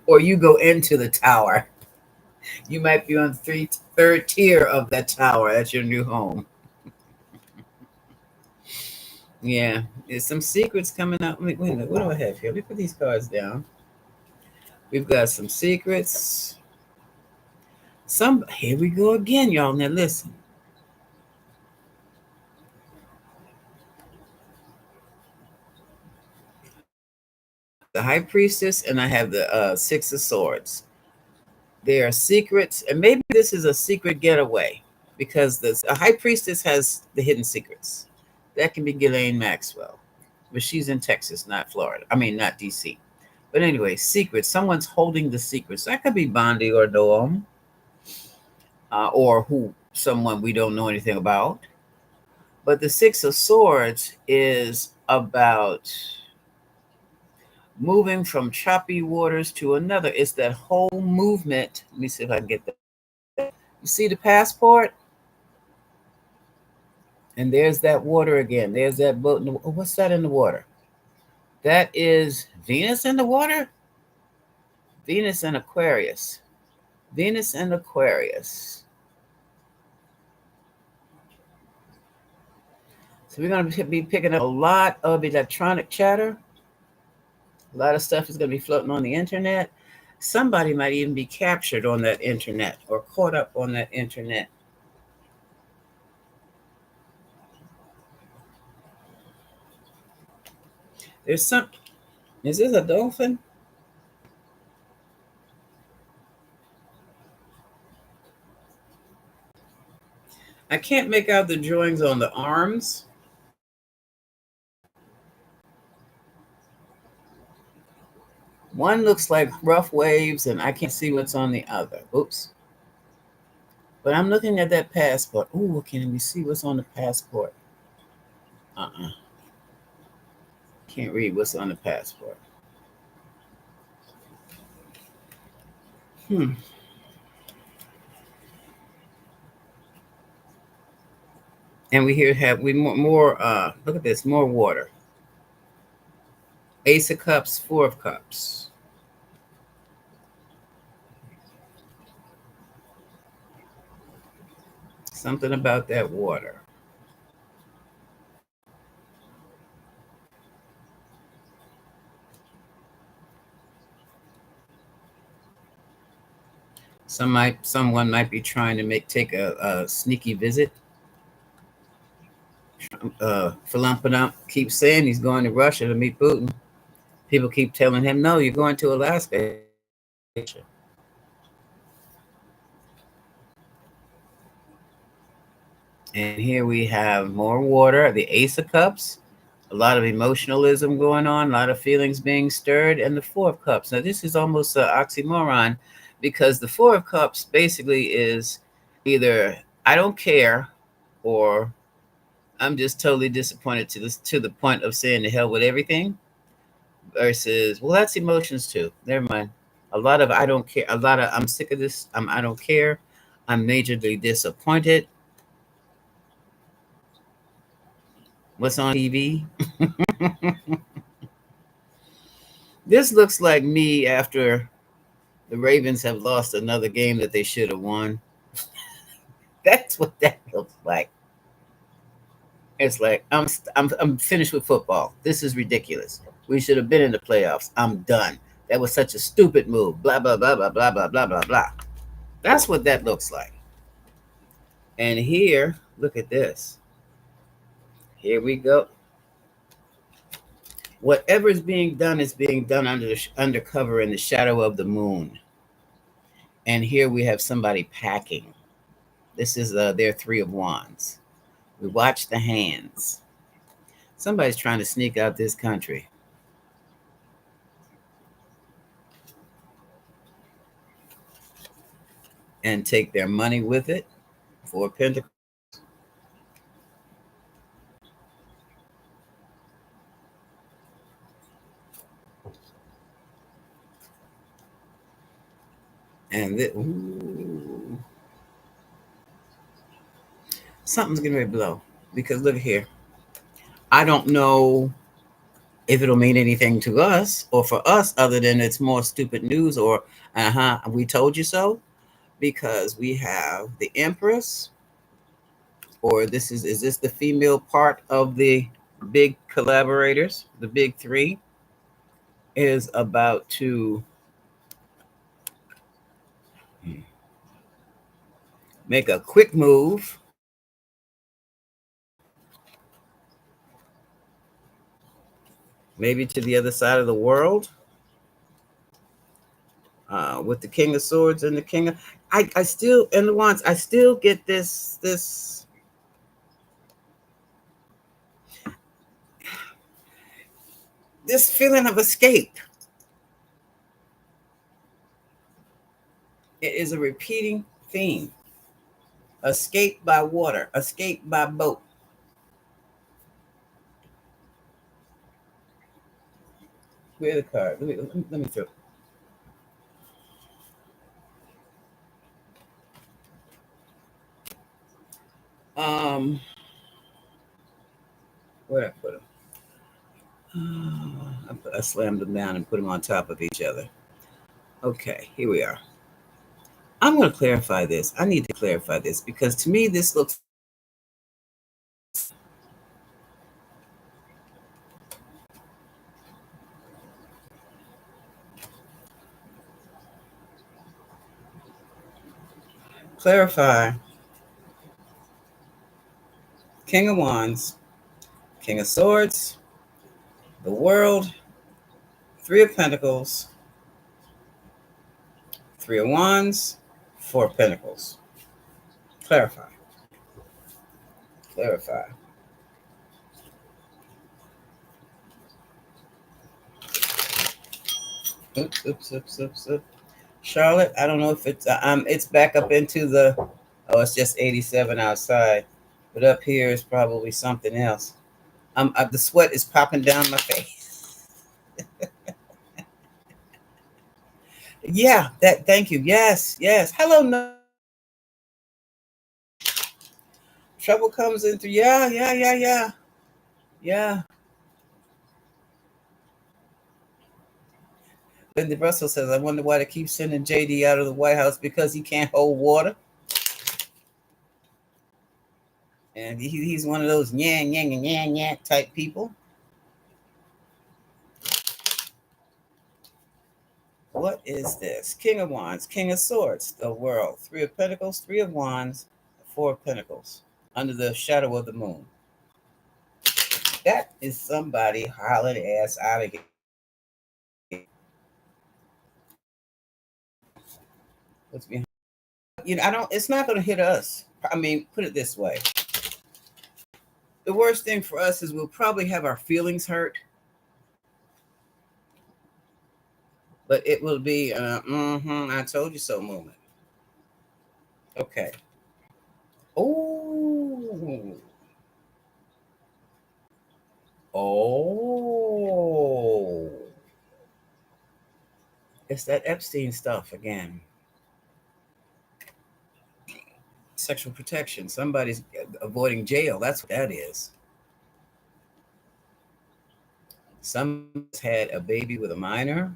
Or you go into the tower. You might be on the third tier of that tower. That's your new home. Yeah, there's some secrets coming out. Wait a minute, what do I have here? Let me put these cards down. We've got some secrets. Here we go again, y'all. Now listen. The High Priestess, and I have the Six of Swords. There are secrets, and maybe this is a secret getaway, because a High Priestess has the hidden secrets. That can be Ghislaine Maxwell, but she's in Texas, not Florida. I mean, not D.C. But anyway, secrets. Someone's holding the secrets. That could be Bondi or Noam, or someone we don't know anything about. But the Six of Swords is about moving from choppy waters to another. It's that whole movement. Let me see if I can get that. You see the passport? And there's that water again. There's that boat. What's that in the water? That is Venus in the water? Venus and Aquarius. Venus and Aquarius. So we're going to be picking up a lot of electronic chatter. A lot of stuff is going to be floating on the internet. Somebody might even be captured on that internet or caught up on that internet. Is this a dolphin? I can't make out the drawings on the arms. One looks like rough waves, and I can't see what's on the other. Oops. But I'm looking at that passport. Ooh, can we see what's on the passport? Can't read what's on the passport. And we more look at this, more water. Ace of Cups, Four of Cups. Something about that water. Someone might be trying to take a sneaky visit. Philampodump keeps saying he's going to Russia to meet Putin. People keep telling him, no, you're going to Alaska. And here we have more water, the Ace of Cups, a lot of emotionalism going on, a lot of feelings being stirred, and the Four of Cups. Now, this is almost an oxymoron because the Four of Cups basically is either I don't care or I'm just totally disappointed to this to the point of saying the hell with everything versus well that's emotions too. Never mind. A lot of I don't care, a lot of I'm sick of this, I don't care. I'm majorly disappointed. What's on TV? This looks like me after the Ravens have lost another game that they should have won. That's what that looks like. It's like I'm finished with football. This is ridiculous. We should have been in the playoffs. I'm done. That was such a stupid move. Blah blah blah blah blah blah blah blah blah. That's what that looks like. And here, look at this. Here we go. Whatever is being done under cover in the shadow of the moon. And here we have somebody packing. This is their Three of Wands. We watch the hands. Somebody's trying to sneak out this country. And take their money with it. Four of Pentacles. And something's getting ready to blow. Because look here. I don't know if it'll mean anything to us or for us other than it's more stupid news or we told you so, because we have the Empress, or this is this the female part of the big collaborators, the big three, is about to make a quick move maybe to the other side of the world, with the King of Swords and the King of I still and the Wands. I still get this feeling of escape. It is a repeating theme. Escape by water, escape by boat. Where the card? Let me throw. Um, where I put them? I slammed them down and put them on top of each other. Okay, here we are. I'm going to clarify this. I need to clarify this because to me this looks clarify. King of Wands, King of Swords, the World, Three of Pentacles, Three of Wands, Four of Pentacles. Clarify. Clarify. Oops. Charlotte, I don't know if it's back up into the, oh, it's just 87 outside, but up here is probably something else. The sweat is popping down my face. Yeah, that. Thank you. Yes. Hello, no. Trouble comes into. Yeah. Linda Russell says, "I wonder why they keep sending JD out of the White House because he can't hold water." And he's one of those yeah type people. What is this? King of Wands, King of Swords, the World, Three of Pentacles, Three of Wands, Four of Pentacles, under the shadow of the moon. That is somebody hollering ass out of here. What's behind? I don't. It's not going to hit us. I mean, put it this way: The worst thing for us is we'll probably have our feelings hurt, but it will be I told you so moment. Okay. Oh. Oh. It's that Epstein stuff again. Sexual protection. Somebody's avoiding jail. That's what that is. Someone's had a baby with a minor,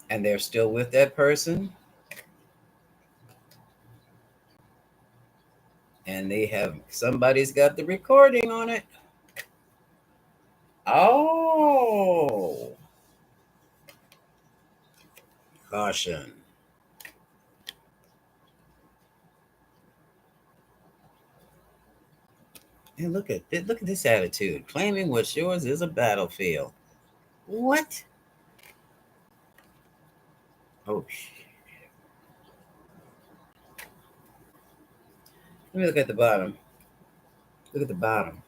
and they're still with that person, and they have somebody's got the recording on it. Oh, caution. And look at this attitude. Claiming what's yours is a battlefield. What? Oh, let me look at the bottom. Look at the bottom.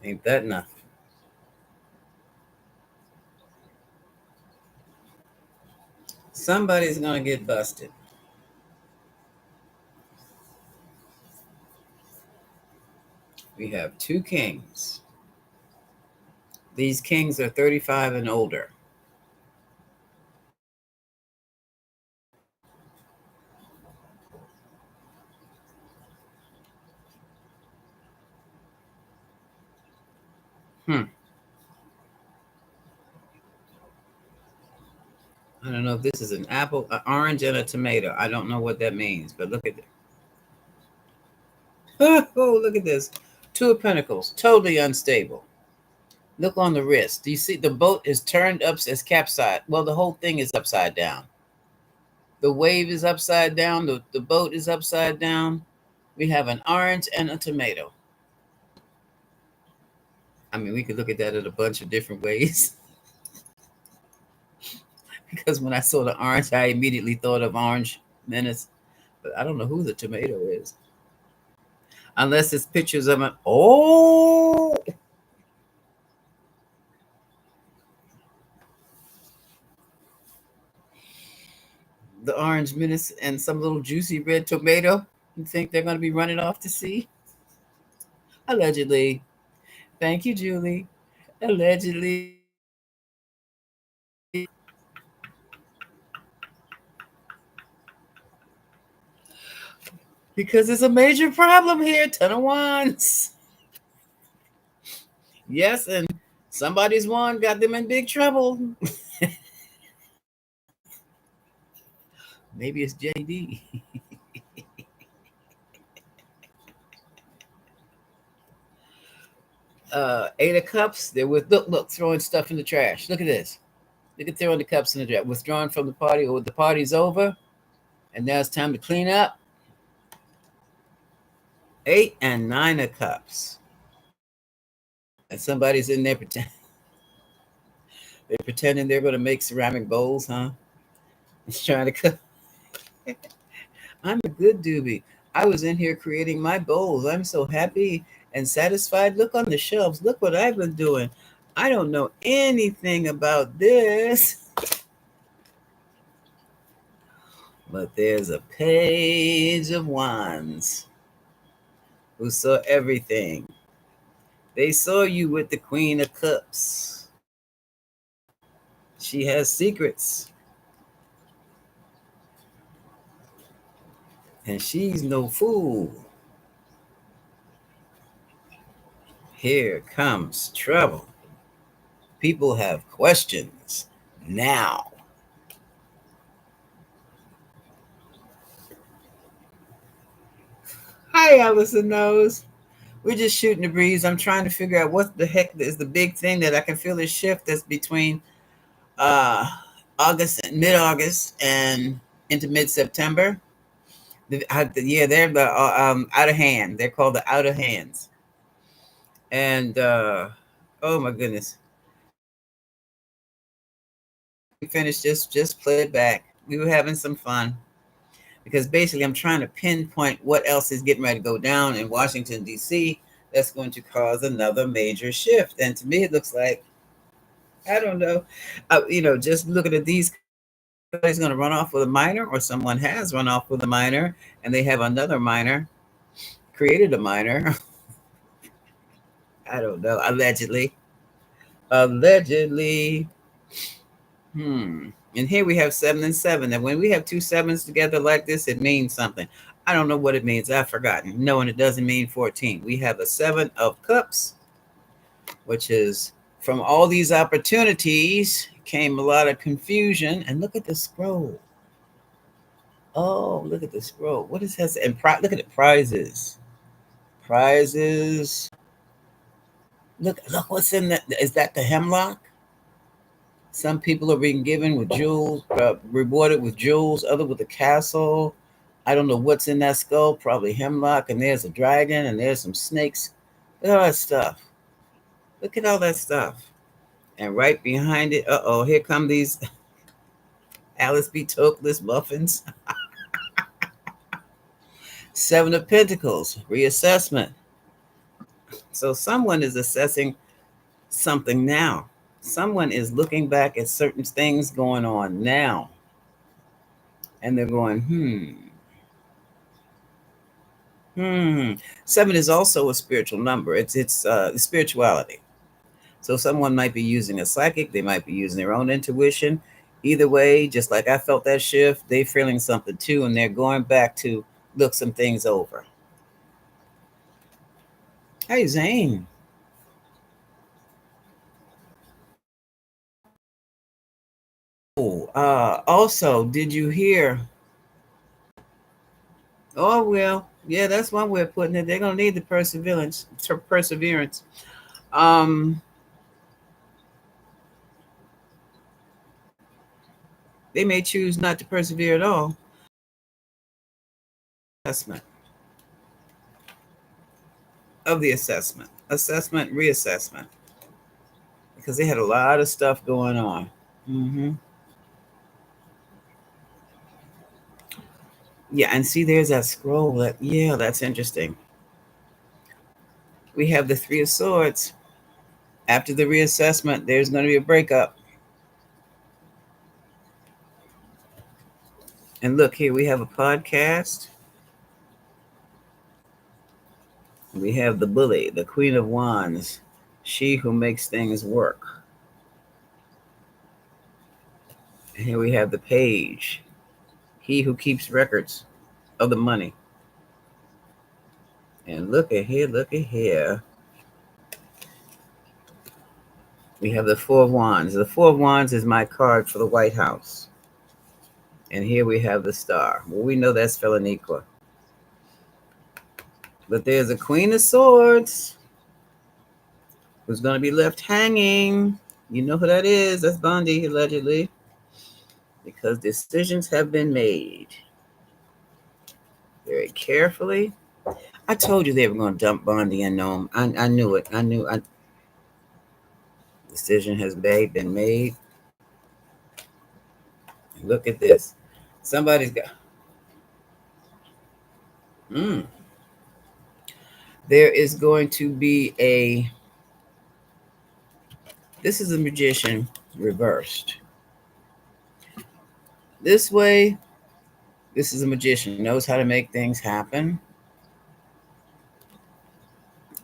Ain't that nothing? Somebody's gonna get busted. We have two kings. These kings are 35 and older. Hmm. I don't know if this is an apple, an orange, and a tomato. I don't know what that means, but look at it. Oh, look at this. Two of Pentacles, totally unstable. Look on the wrist. Do you see the boat is turned up as capsized? Well, the whole thing is upside down. The wave is upside down. The boat is upside down. We have an orange and a tomato. I mean, we could look at that in a bunch of different ways. Because when I saw the orange, I immediately thought of Orange Menace. But I don't know who the tomato is. Unless it's pictures of it. Oh, the Orange Menace and some little juicy red tomato. You think they're going to be running off to sea? Allegedly. Thank you, Julie. Allegedly. Because it's a major problem here. Ton of wands. Yes, and somebody's wand got them in big trouble. Maybe it's JD. Eight of Cups. They're with look, throwing stuff in the trash. Look at this. Look at throwing the cups in the trash. Withdrawing from the party, or the party's over, and now it's time to clean up. Eight and Nine of Cups. And somebody's in there they're pretending they're going to make ceramic bowls, huh? It's trying to cook. I'm a good doobie. I was in here creating my bowls. I'm so happy and satisfied. Look on the shelves. Look what I've been doing. I don't know anything about this. But there's a page of wands who saw everything. They saw you with the Queen of Cups. She has secrets. And she's no fool. Here comes trouble. People have questions now. Hi, Allison knows. We're just shooting the breeze. I'm trying to figure out what the heck is the big thing that I can feel this shift that's between uh August and mid-August and into mid-September. Yeah, they're the out of hand. They're called the out of hands. And oh my goodness. We finished, just play it back. We were having some fun. because basically I'm trying to pinpoint what else is getting ready to go down in Washington, D.C. that's going to cause another major shift. And to me, it looks like, I don't know, just looking at these, somebody's going to run off with a minor, or someone has run off with a minor, and they have another minor, created a minor. I don't know, allegedly. Allegedly. And here we have 7 and 7. And when we have two sevens together like this, it means something. I don't know what it means. I've forgotten. No, and it doesn't mean 14. We have a 7 of cups, which is from all these opportunities came a lot of confusion. And look at the scroll. Oh, look at the scroll. What is this? And look at the prizes. Prizes. Look what's in that. Is that the hemlock? Some people are being given with jewels, rewarded with jewels, other with a castle. I don't know what's in that skull, probably hemlock, and there's a dragon, and there's some snakes. Look at all that stuff. Look at all that stuff. And right behind it, here come these Alice B. Tokeless muffins. 7 of Pentacles, reassessment. So someone is assessing something now. Someone is looking back at certain things going on now. And they're going, 7 is also a spiritual number. It's spirituality. So someone might be using a psychic. They might be using their own intuition. Either way, just like I felt that shift, they're feeling something too, and they're going back to look some things over. Hey, Zane. Oh, also, did you hear? Oh, well, yeah, that's one way of putting it. They're gonna need the perseverance. Um, they may choose not to persevere at all. Assessment of the assessment, reassessment, because they had a lot of stuff going on. Yeah, and see, there's that scroll. That's interesting. We have the 3 of Swords. After the reassessment, there's going to be a breakup. And look here, we have a podcast. We have the bully, the Queen of Wands, she who makes things work. And here we have the Page, he who keeps records of the money. And look at here, look at here. We have the 4 of Wands. The 4 of Wands is my card for the White House. And here we have the Star. Well, we know that's Feloniqua. But there's a Queen of Swords who's going to be left hanging. You know who that is. That's Bondi, allegedly. Because decisions have been made very carefully. I told you they were going to dump Bondi and Nome. I knew it. Decision has been made. Look at this. Somebody's got. There is going to be a. This is a Magician reversed. This way, this is a magician, knows how to make things happen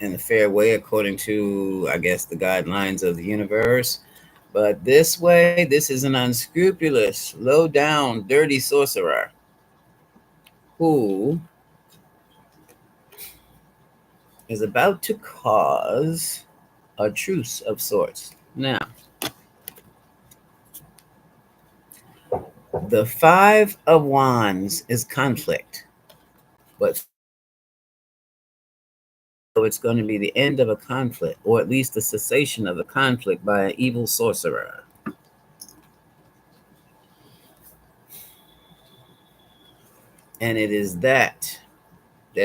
in a fair way according to, I guess, the guidelines of the universe. But this way, this is an unscrupulous, low down, dirty sorcerer who is about to cause a truce of sorts. Now, the 5 of Wands is conflict, but so it's going to be the end of a conflict, or at least the cessation of a conflict by an evil sorcerer. And it is that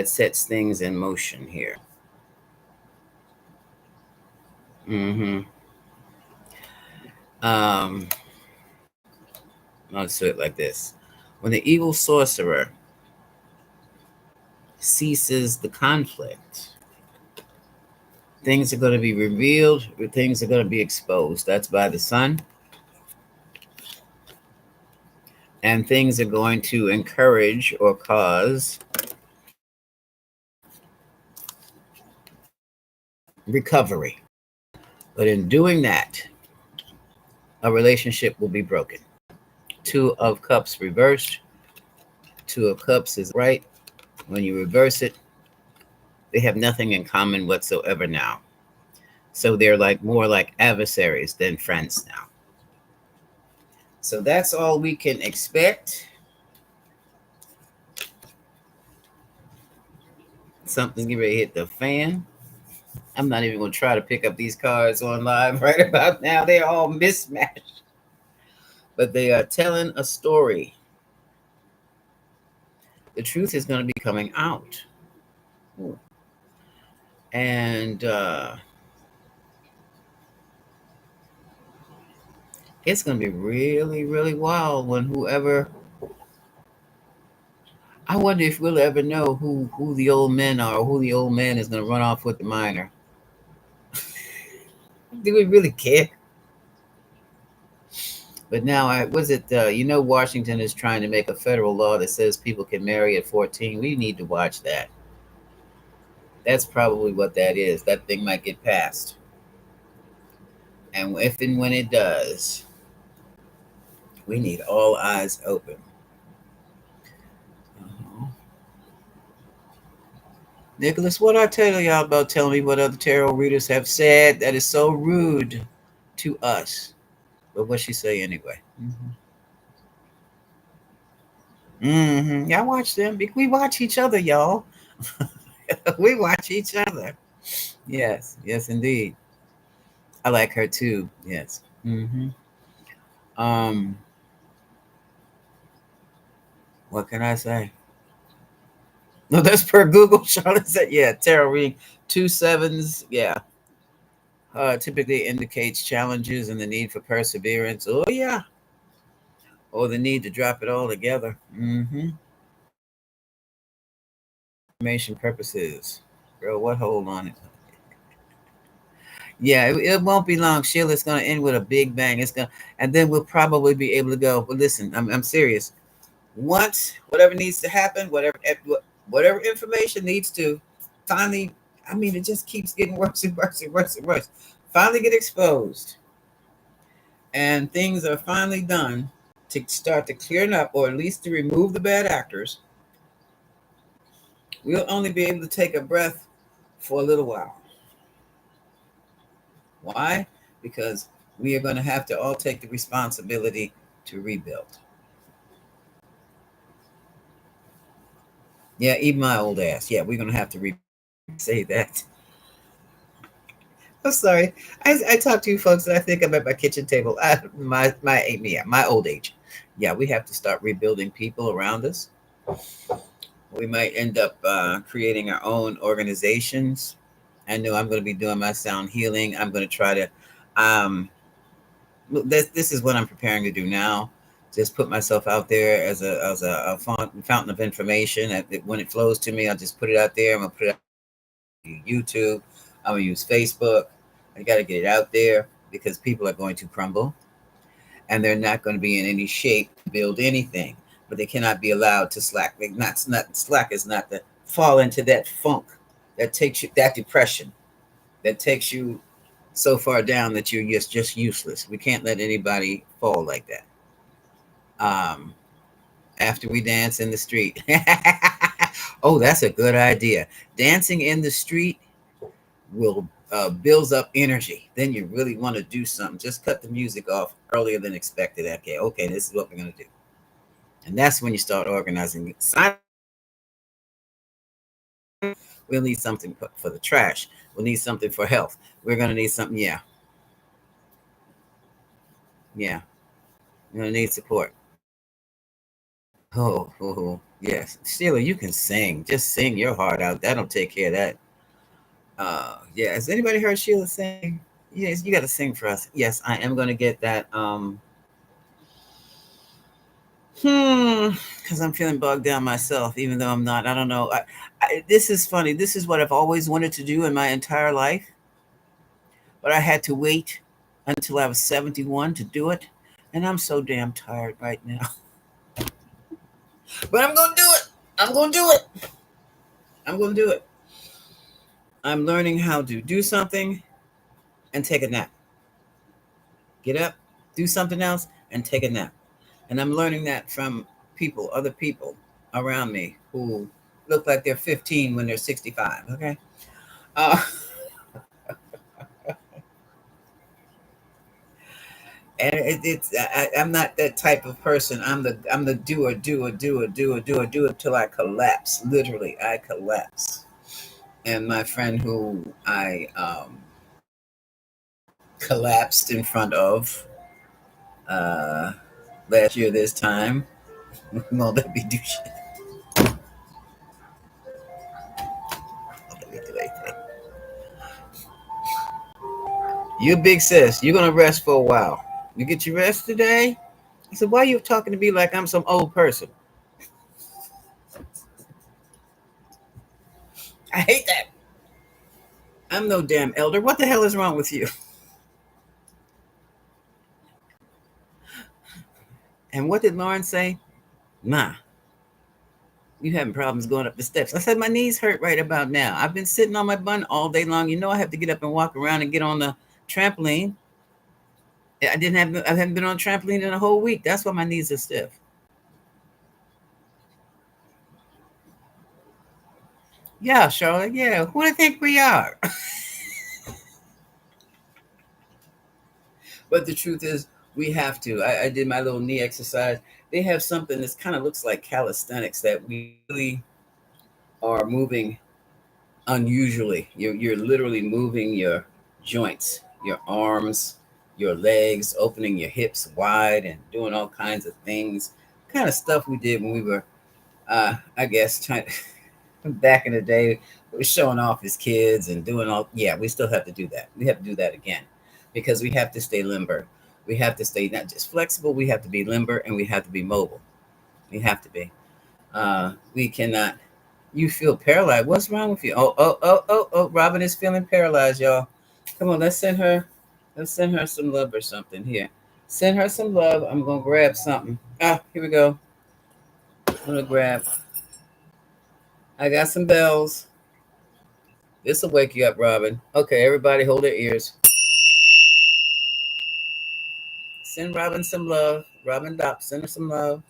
sets things in motion here. I'll say it like this. When the evil sorcerer ceases the conflict. Things are going to be revealed, or things are going to be exposed. That's by the sun. And things are going to encourage or cause recovery. But in doing that, a relationship will be broken. Two of Cups reversed. Two of Cups is right. When you reverse it, they have nothing in common whatsoever now. So they're like more like adversaries than friends now. So that's all we can expect. Something's getting ready to hit the fan. I'm not even going to try to pick up these cards on live right about now. They're all mismatched. But they are telling a story. The truth is going to be coming out. Ooh. And it's going to be really, really wild when whoever. I wonder if we'll ever know who the old men are, or who the old man is going to run off with the minor. Do we really care? But now, was it, Washington is trying to make a federal law that says people can marry at 14. We need to watch that. That's probably what that is. That thing might get passed. And if and when it does, we need all eyes open. Uh-huh. Nicholas, what I tell y'all about telling me what other tarot readers have said that is so rude to us? But what she say anyway? Y'all watch them. We watch each other, y'all. We watch each other. Yes, yes, indeed. I like her too. Yes. Um, what can I say? No, that's per Google. Charlotte said, yeah, tarot reading 2 sevens. Yeah. Typically indicates challenges and the need for perseverance. Oh, yeah. Or the need to drop it all together. Information purposes. Girl, what hold on it? Yeah, it won't be long. Sheila's going to end with a big bang. And then we'll probably be able to go. Well, listen, I'm serious. Once whatever needs to happen, whatever information needs to finally, I mean, it just keeps getting worse and worse and worse and worse. Finally get exposed, and things are finally done to start to clear up, or at least to remove the bad actors. We'll only be able to take a breath for a little while. Why? Because we are going to have to all take the responsibility to rebuild. Yeah, even my old ass. Yeah, we're going to have to say that. I'm sorry. I talk to you folks and I think I'm at my kitchen table. My old age. Yeah, we have to start rebuilding people around us. We might end up creating our own organizations. I know I'm going to be doing my sound healing. I'm going to try to. This is what I'm preparing to do now. Just put myself out there as a fountain of information. When it flows to me, I'll just put it out there. I'm going to put it on YouTube. I'm going to use Facebook. I got to get it out there because people are going to crumble and they're not going to be in any shape to build anything, but they cannot be allowed to slack. Slack is not to fall into that funk that takes you, that depression that takes you so far down that you're just useless. We can't let anybody fall like that. After we dance in the street. Oh, that's a good idea. Dancing in the street will builds up energy. Then you really want to do something. Just cut the music off earlier than expected. Okay, this is what we're going to do. And that's when you start organizing. We'll need something for the trash. We'll need something for health. We're going to need something. Yeah. Yeah. We're going to need support. Yes. Sheila, you can sing. Just sing your heart out. That'll take care of that. Yeah. Has anybody heard Sheila sing? Yes, you got to sing for us. Yes, I am going to get that. Because I'm feeling bogged down myself, even though I'm not. I don't know. This is funny. This is what I've always wanted to do in my entire life, but I had to wait until I was 71 to do it. And I'm so damn tired right now. But I'm going to do it. I'm going to do it. I'm going to do it. I'm learning how to do something and take a nap. Get up, do something else, and take a nap. And I'm learning that from people, other people around me who look like they're 15 when they're 65. Okay. Uh, and I'm not that type of person. I'm the doer till I collapse. Literally, I collapse. And my friend who I collapsed in front of uh, last year this time won't let me do shit. Won't let me do anything. You big sis, you're gonna rest for a while. You get your rest today? I said, why are you talking to me like I'm some old person? I hate that. I'm no damn elder. What the hell is wrong with you? And what did Lauren say? Ma, you having problems going up the steps. I said, my knees hurt right about now. I've been sitting on my bun all day long. You know I have to get up and walk around and get on the trampoline. I haven't been on a trampoline in a whole week. That's why my knees are stiff. Yeah, Charlotte. Yeah. Who do you think we are? But the truth is, we have to. I did my little knee exercise. They have something that kind of looks like calisthenics that we really are moving unusually. You're literally moving your joints, your arms, your legs, opening your hips wide, and doing all kinds of things. Kind of stuff we did when we were, I guess, trying back in the day. We were showing off as kids and doing all. Yeah, we still have to do that. We have to do that again because we have to stay limber. We have to stay not just flexible. We have to be limber and we have to be mobile. We have to be. We cannot. You feel paralyzed. What's wrong with you? Oh. Robin is feeling paralyzed, y'all. Come on, let's send her. Let's send her some love or something here. Send her some love. I'm gonna grab something. Here we go. I'm gonna grab. I got some bells. This will wake you up, Robin. Okay, everybody, hold their ears. Send Robin some love. Robin Dopp, send her some love.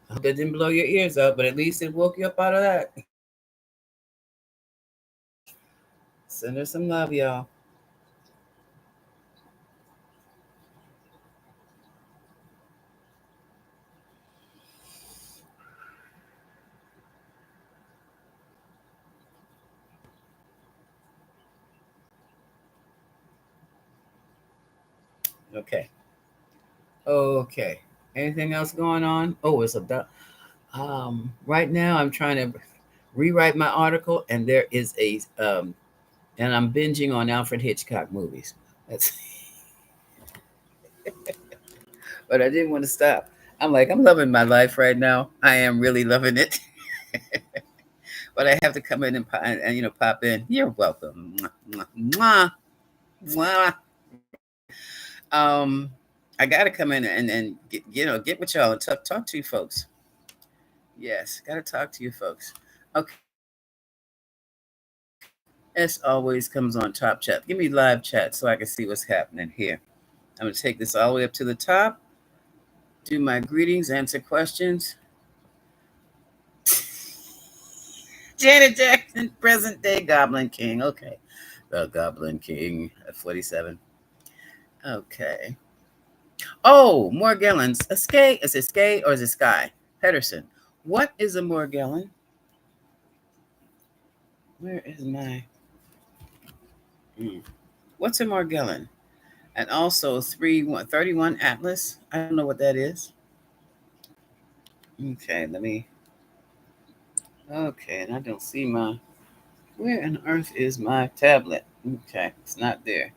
I hope that didn't blow your ears out, but at least it woke you up out of that. Send her some love, y'all. Okay. Okay. Anything else going on? Oh, it's a right now I'm trying to rewrite my article and there is a and I'm binging on Alfred Hitchcock movies. That's but I didn't want to stop. I'm like, I'm loving my life right now. I am really loving it. But I have to come in and pop in. You're welcome. Mwah, mwah, mwah. Um, I got to come in and get with y'all and talk to you folks. Yes, got to talk to you folks. Okay, as always, comes on top chat. Give me live chat so I can see what's happening here. I'm gonna take this all the way up to the top. Do my greetings, answer questions. Janet Jackson, present day Goblin King. Okay, the Goblin King at 47. Okay. Oh, Morgellons. A skate. Is it skate or is it sky? Pedersen. What is a Morgellon? Where is my? What's a Morgellon? And also 31 Atlas. I don't know what that is. Okay, let me. Okay, and I don't see my. Where on earth is my tablet? Okay, it's not there.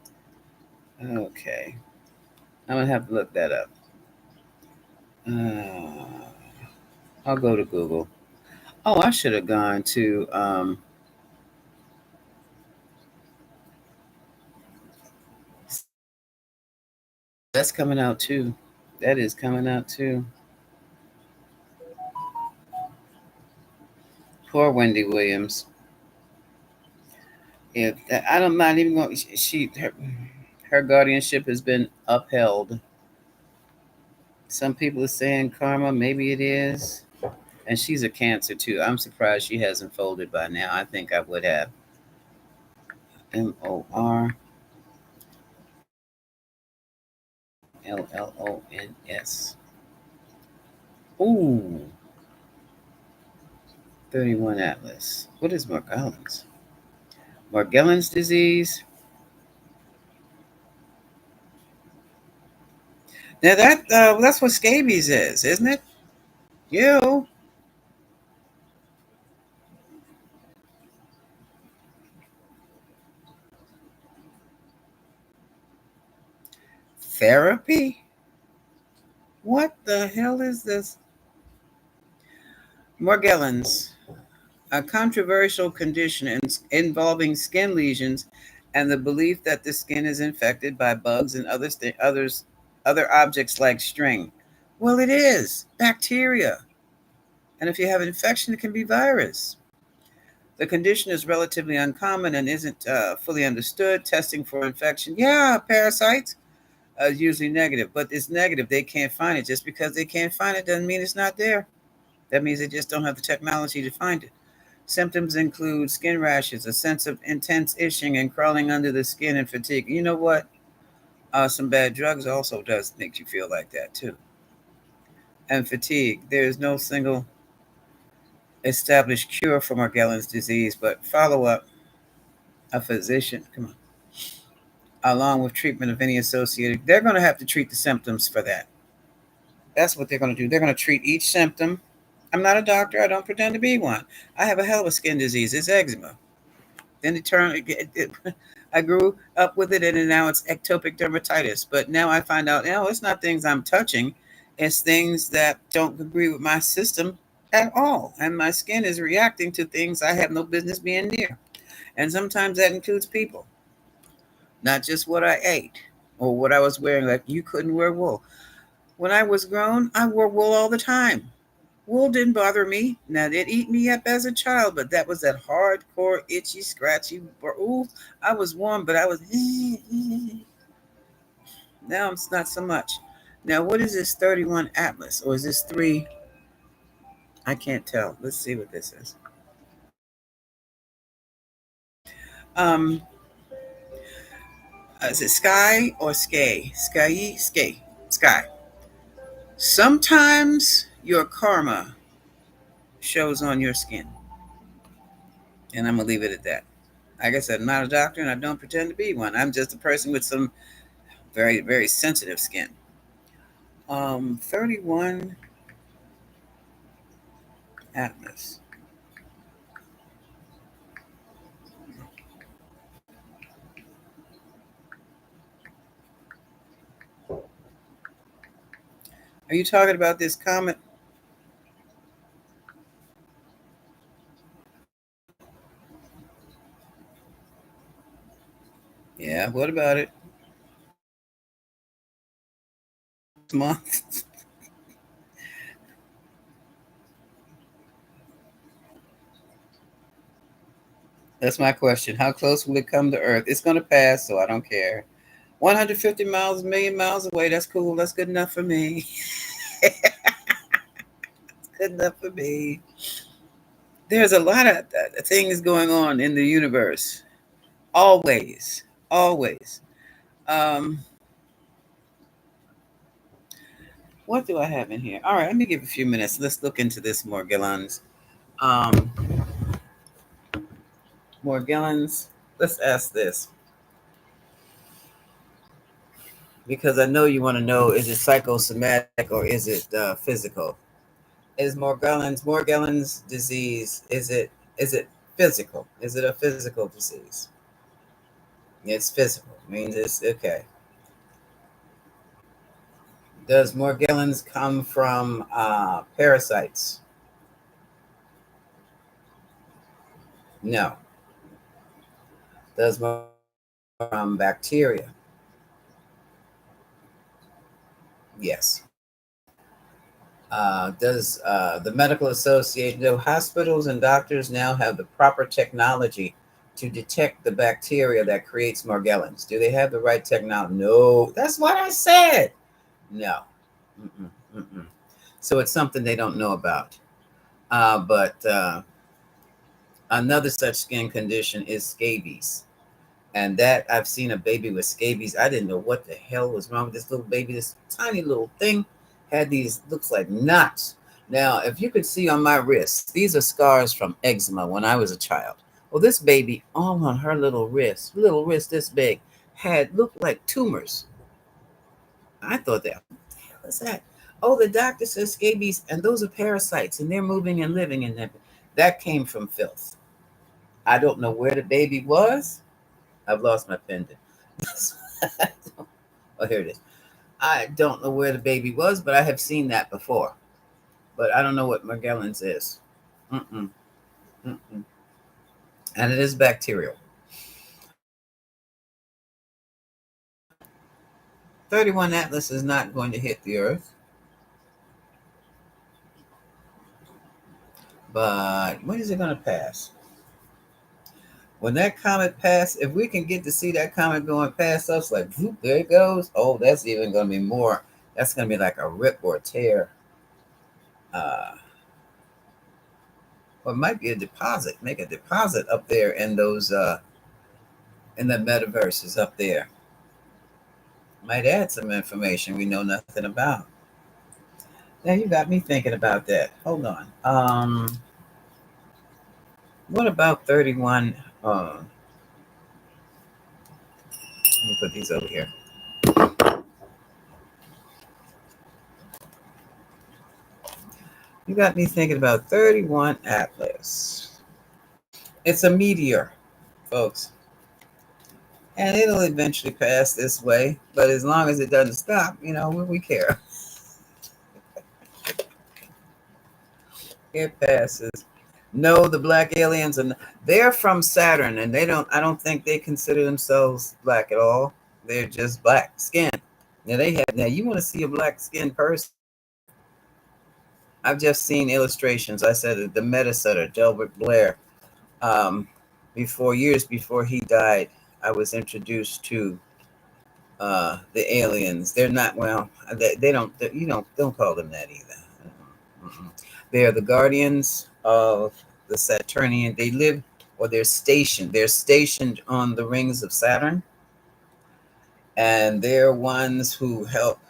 Okay, I'm gonna have to look that up. I'll go to Google. Oh, I should have gone to. That's coming out too. That is coming out too. Poor Wendy Williams. If I'm not even going. Her guardianship has been upheld. Some people are saying karma. Maybe it is. And she's a Cancer too. I'm surprised she hasn't folded by now. I think I would have. Morllons. Ooh, 31 Atlas. What is Morgellons? Morgellons disease. Now that's what scabies is, isn't it? You therapy? What the hell is this? Morgellons, a controversial condition involving skin lesions and the belief that the skin is infected by bugs and other objects like string. Well, it is bacteria, and if you have an infection, it can be virus. The condition is relatively uncommon and isn't fully understood. Testing for infection, yeah, parasites is usually negative, but it's negative. They can't find it. Just because they can't find it doesn't mean it's not there. That means they just don't have the technology to find it. Symptoms include skin rashes, a sense of intense itching and crawling under the skin, and fatigue. You know what? Some bad drugs also does make you feel like that too. And fatigue. There is no single established cure for Morgellons disease, but follow up a physician. Come on. Along with treatment of any associated, they're going to have to treat the symptoms for that. That's what they're going to do. They're going to treat each symptom. I'm not a doctor. I don't pretend to be one. I have a hell of a skin disease. It's eczema. Then it turned. I grew up with it, and now it's ectopic dermatitis. But now I find out, it's not things I'm touching; it's things that don't agree with my system at all, and my skin is reacting to things I have no business being near. And sometimes that includes people, not just what I ate or what I was wearing. Like you couldn't wear wool. When I was grown, I wore wool all the time. Wool didn't bother me. Now, it eat me up as a child, but that was that hardcore, itchy, scratchy. Ooh, I was warm, but I was. Now it's not so much. Now, what is this 31 Atlas? Or is this three? I can't tell. Let's see what this is. Um, is it sky or sky? Sky. Sometimes your karma shows on your skin. And I'm going to leave it at that. Like I said, I'm not a doctor and I don't pretend to be one. I'm just a person with some very, very sensitive skin. 31 Atlas. Are you talking about this comet? Yeah, what about it? Month? That's my question. How close will it come to Earth? It's going to pass, so I don't care. 150 miles, a million miles away. That's cool. That's good enough for me. Good enough for me. There's a lot of things going on in the universe. Always. Always. Um, what do I have in here? All right, let me give a few minutes. Let's look into this more, Gillans. Um, Morgellons. Let's ask this because I know you want to know: is it psychosomatic or is it physical? Is Morgellons disease, is it physical? Is it a physical disease? It's physical. Means it's okay. Does Morgellons come from parasites? No. Does from bacteria? Yes. Does the medical association, do hospitals and doctors now have the proper technology to detect the bacteria that creates Morgellons? Do they have the right technology? No. That's what I said. No. Mm-mm, mm-mm. So it's something they don't know about. But another such skin condition is scabies. And that I've seen a baby with scabies. I didn't know what the hell was wrong with this little baby. This tiny little thing had these, looks like knots. Now, if you could see on my wrists, these are scars from eczema when I was a child. Well, this baby, all on her little wrist this big, had looked like tumors. I thought that, what the hell is that? Oh, the doctor says scabies, and those are parasites, and they're moving and living in them. That came from filth. I don't know where the baby was. I've lost my pendant. Oh, here it is. I don't know where the baby was, but I have seen that before. But I don't know what Morgellons is. Mm-mm, mm-mm. And it is bacterial. 31 Atlas is not going to hit the Earth. But when is it going to pass? When that comet passes, if we can get to see that comet going past us, like, whoop, there it goes. Oh, that's even going to be more. That's going to be like a rip or a tear. Uh, or it might be a deposit. Make a deposit up there in those, in the metaverses up there. Might add some information we know nothing about. Now you got me thinking about that. Hold on. What about 31? Let me put these over here. You got me thinking about 31 Atlas. It's a meteor, folks. And it'll eventually pass this way. But as long as it doesn't stop, we care. It passes. No, the black aliens, and they're from Saturn, and I don't think they consider themselves black at all. They're just black skin. Now you want to see a black skinned person? I've just seen illustrations. I said the Metasetter, Delbert Blair, um, years before he died, I was introduced to the aliens. They're not, well, they don't call them that either. Mm-mm. They're the guardians of the Saturnian. They live, or they're stationed. They're stationed on the rings of Saturn, and they're ones who help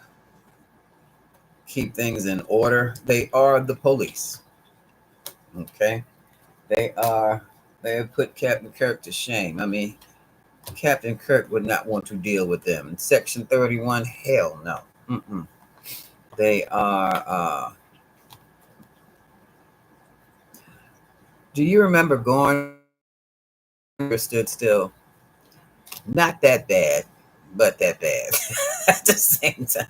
keep things in order. They are the police. Okay, they are. They have put Captain Kirk to shame. I mean, Captain Kirk would not want to deal with them. Section 31, hell no. Mm-mm. They are. Do you remember going? Stood still. Not that bad, but that bad at the same time.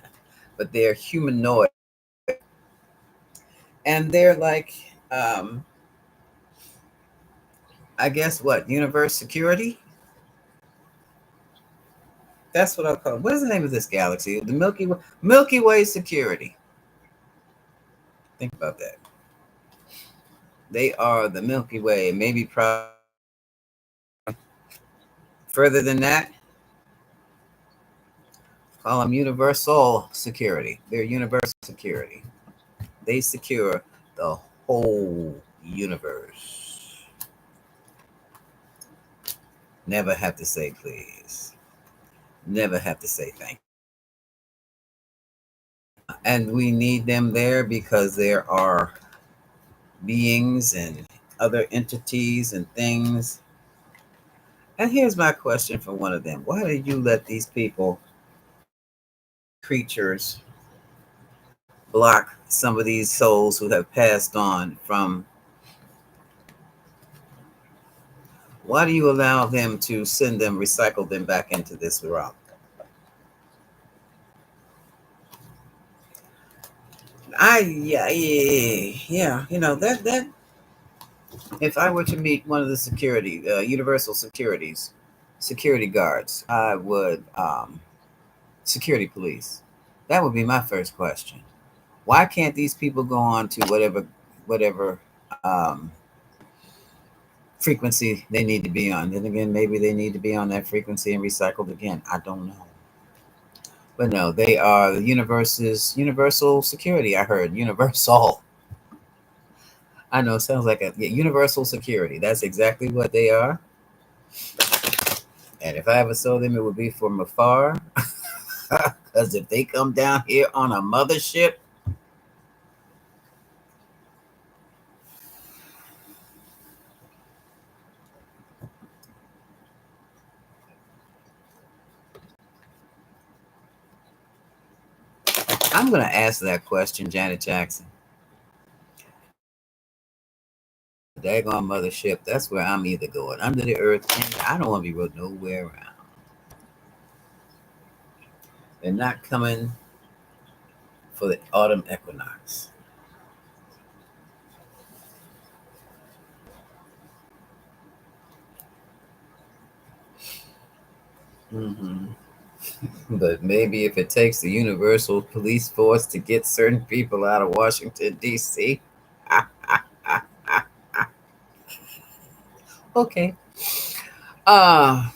But they're humanoid, and they're like, I guess what, universe security? That's what I'll call it. What is the name of this galaxy? The Milky Way security. Think about that. They are the Milky Way. Maybe probably further than that. Call them universal security. They're universal security. They secure the whole universe. Never have to say please. Never have to say thank you. And we need them there because there are beings and other entities and things. And here's my question for one of them. Why did you let these people, creatures, block some of these souls who have passed on from? Why do you allow them to send them, recycle them back into this realm? Yeah. That if I were to meet one of the security, universal security guards, I would security police. That would be my first question. Why can't these people go on to whatever frequency they need to be on? Then again, maybe they need to be on that frequency and recycled again. I don't know. But no, they are the universal security. I heard universal. I know it sounds like a universal security. That's exactly what they are. And if I ever saw them, it would be from afar. Because if they come down here on a mothership, I'm going to ask that question, Janet Jackson. Daggone mothership. That's where I'm either going under the earth. And I don't want to be rode nowhere around. They're not coming for the autumn equinox. Hmm. But maybe if it takes the universal police force to get certain people out of Washington, D.C. Okay. Uh,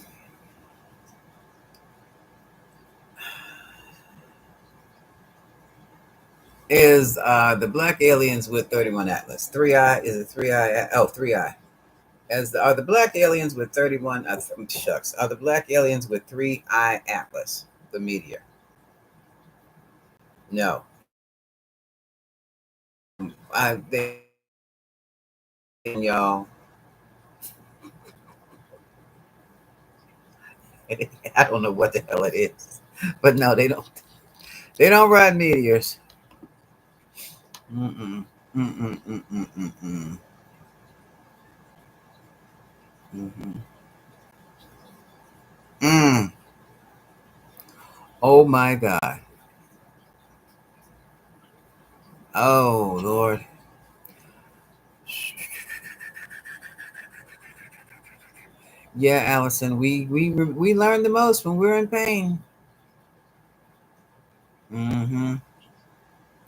is the black aliens with 31 Atlas? Three eye? Is it three eye? Oh, three eye. Are the black aliens with 31? Shucks. Are the black aliens with three eye Atlas? The meteor? No. Y'all. I don't know what the hell it is, but no, they don't. They don't ride meteors. Mm-mm. Mm-mm. Mm-mm. Mm-mm. Mm-hmm. Mm. Oh my God. Oh Lord. Yeah, Allison. We learn the most when we're in pain. Mm-hmm.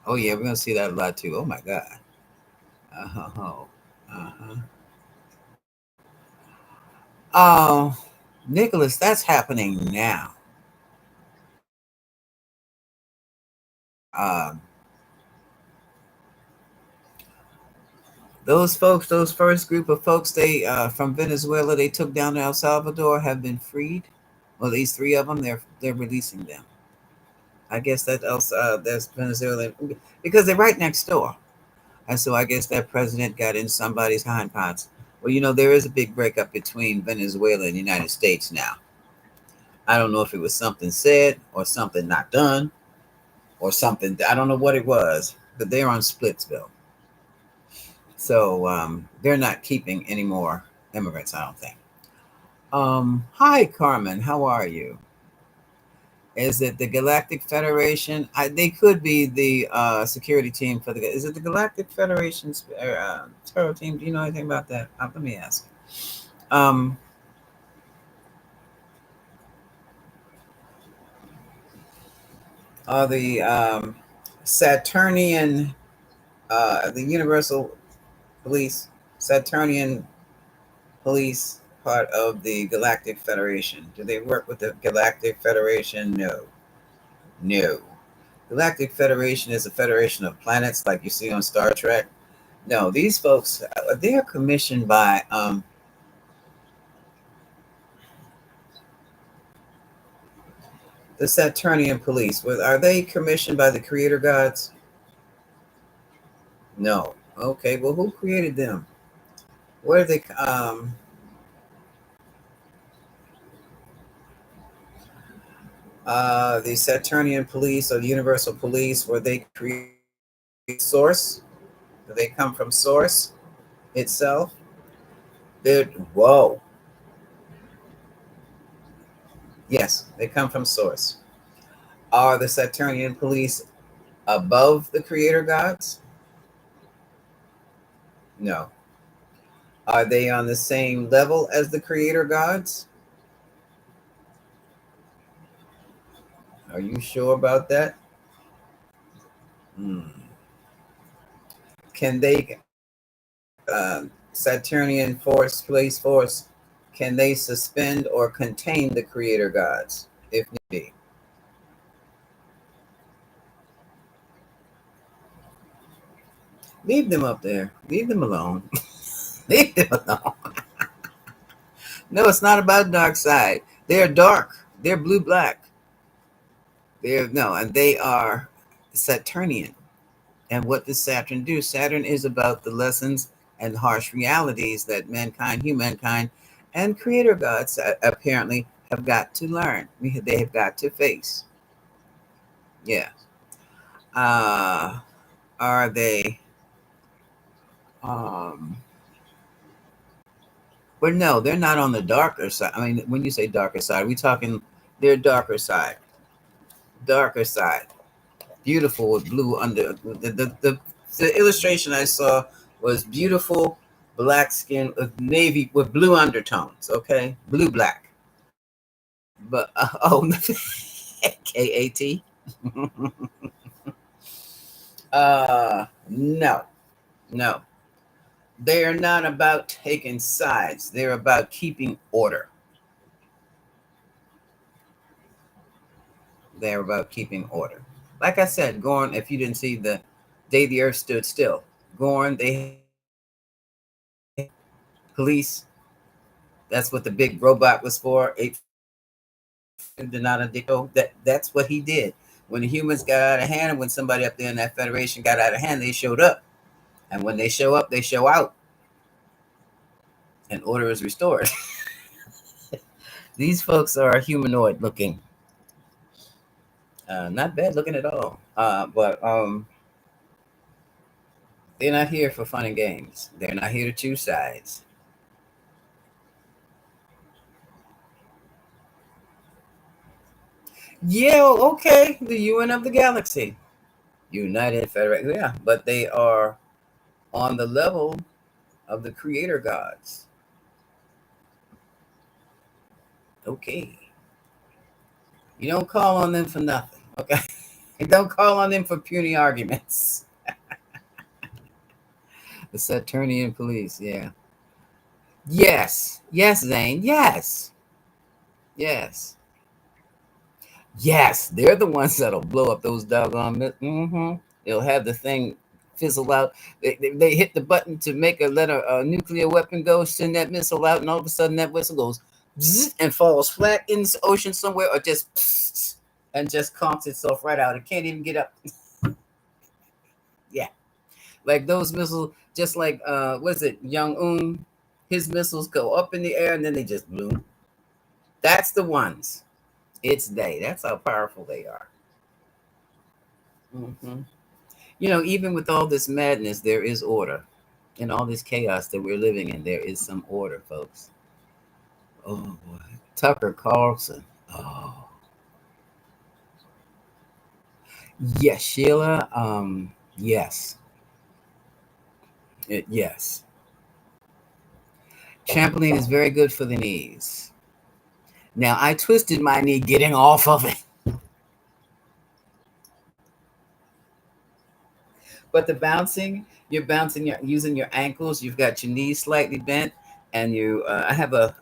Oh yeah, we're gonna see that a lot too. Oh my God. Uh-huh. Uh-huh. Oh, Nicholas, that's happening now. Um, those folks, those first group of folks, they from Venezuela, they took down to El Salvador, have been freed. Well, at least three of them, they're releasing them. I guess that's Venezuela because they're right next door, and so I guess that president got in somebody's hind parts. Well, there is a big breakup between Venezuela and the United States now. I don't know if it was something said or something not done or something. I don't know what it was, but they're on Splitsville. So they're not keeping any more immigrants, I don't think. Hi, Carmen. How are you? Is it the Galactic Federation? They could be the security team for the. Is it the Galactic Federation's terror team? Do you know anything about that? Let me ask. Um, are the Saturnian, the Universal Police, Saturnian Police part of the Galactic Federation? Do they work with the Galactic Federation? No. No. Galactic Federation is a federation of planets like you see on Star Trek. No, these folks, they are commissioned by the Saturnian police. Are they commissioned by the creator gods? No. Okay, well, who created them? Where are they? The Saturnian police or the Universal Police, were they created source. Do they come from source itself? They're, whoa. Yes, they come from source. Are the Saturnian police above the creator gods? No. Are they on the same level as the creator gods? Are you sure about that? Hmm. Can they, Saturnian force, place force, can they suspend or contain the creator gods if need be? Leave them up there. Leave them alone. Leave them alone. No, it's not about dark side. They're dark. They're blue black. They're no, and they are Saturnian. And what does Saturn do? Saturn is about the lessons and harsh realities that humankind, and creator gods apparently have got to learn. They have got to face. Yeah. Uh, are they? Um, but no, they're not on the darker side. I mean, when you say darker side, we talking their darker side. Darker side. Beautiful with blue under the illustration I saw was beautiful black skin with navy with blue undertones. Okay, blue black. But oh, KAT. No, no. They are not about taking sides. They're about keeping order. They're about keeping order. Like I said, Gorn, if you didn't see the day the earth stood still, Gorn, they police. That's what the big robot was for. That's what he did. When the humans got out of hand, and when somebody up there in that federation got out of hand, they showed up. And when they show up, they show out. And order is restored. These folks are humanoid looking. Not bad looking at all. But they're not here for fun and games. They're not here to choose sides. Yeah, okay. The UN of the galaxy. United Federation. Yeah, but they are on the level of the creator gods. Okay. You don't call on them for nothing. Okay. And don't call on them for puny arguments. The Saturnian police, yeah. Yes. Yes, Zane. Yes. Yes. Yes. They're the ones that'll blow up those doggone. They'll have the thing fizzle out. They hit the button to make a nuclear weapon go, send that missile out, and all of a sudden that whistle goes and falls flat in the ocean somewhere, or just and just conks itself right out. It can't even get up. Yeah. Like those missiles, just like what is it, Young Un? His missiles go up in the air and then they just bloom. That's the ones. It's they. That's how powerful they are. hmm even with all this madness, there is order. In all this chaos that we're living in, there is some order, folks. Oh boy. Tucker Carlson. Oh. Yes, Sheila. Yes. Yes. Trampoline is very good for the knees. Now, I twisted my knee getting off of it. But the bouncing, you're bouncing, you're using your ankles. You've got your knees slightly bent, and I have a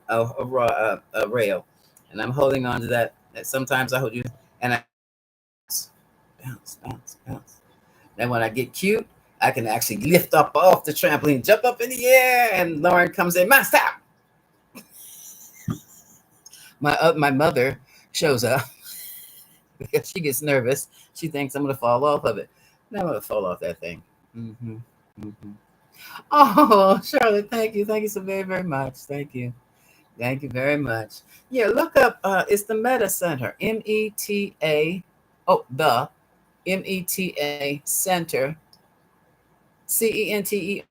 rail, and I'm holding on to that. Sometimes I hold you, and I bounce, bounce, bounce. Then when I get cute, I can actually lift up off the trampoline, jump up in the air, and Lauren comes in. Stop! My mother shows up because she gets nervous. She thinks I'm going to fall off of it. And I'm going to fall off that thing. Mm-hmm. Mm-hmm. Oh, Charlotte, thank you. Thank you so very, very much. Thank you. Thank you very much. Yeah, look up, it's the Meta Center, META, the META Center CENTE.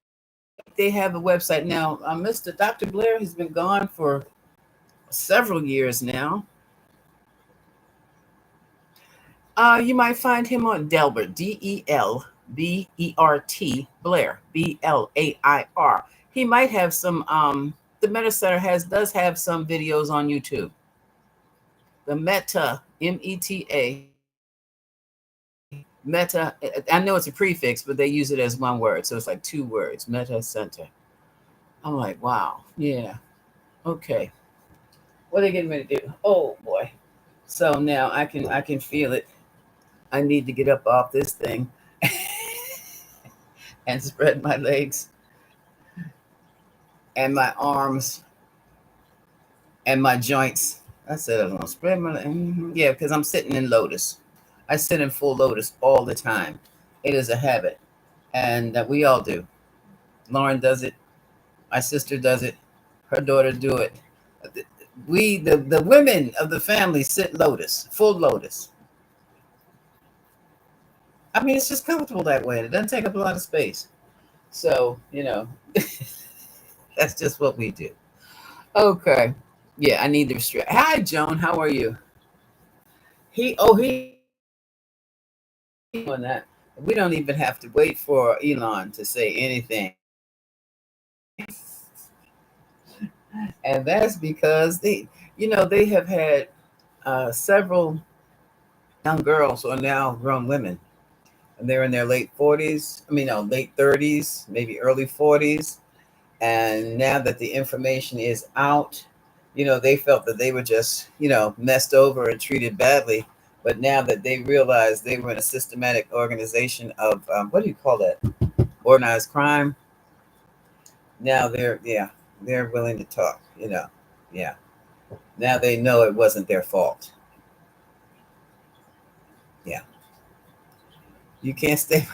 They have a website now. Mr. Dr. Blair has been gone for several years now. You might find him on Delbert, DELBERT, Blair, BLAIR. He might have some. The Meta Center does have some videos on YouTube. The Meta, META, Meta. I know it's a prefix, but they use it as one word, so it's like two words. Meta Center. I'm like, wow, yeah, okay. What are they getting ready to do? Oh boy! So now I can feel it. I need to get up off this thing and spread my legs and my arms and my joints. I said I was gonna spread my yeah, because I'm sitting in lotus. I sit in full lotus all the time. It is a habit, and we all do. Lauren does it. My sister does it. Her daughter do it. We the women of the family sit lotus, full lotus. I mean, it's just comfortable that way. It doesn't take up a lot of space. So that's just what we do. Okay. Yeah, I need to restrict. Hi, Joan. How are you? He on that. We don't even have to wait for Elon to say anything, and that's because they have had several young girls who are now grown women, and they're in their late 40s. I mean, no, late 30s, maybe early 40s, and now that the information is out, they felt that they were just messed over and treated badly. But now that they realized they were in a systematic organization of what do you call that, organized crime, now they're willing to talk. Yeah, now they know it wasn't their fault. Yeah, you can't stay.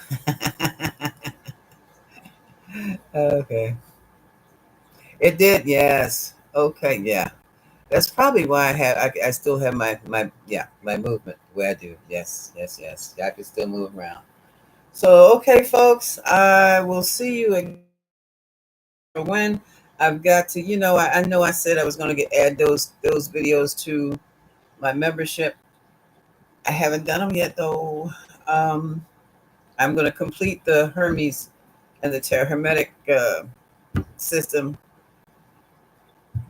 Okay, it did. Yes. Okay. Yeah. That's probably why I still have my movement the way I do. Yes, yes, yes. I can still move around. So okay, folks, I will see you again when I've got to. I know I said I was going to add those videos to my membership. I haven't done them yet though. Um, I'm going to complete the Hermes and the Hermetic system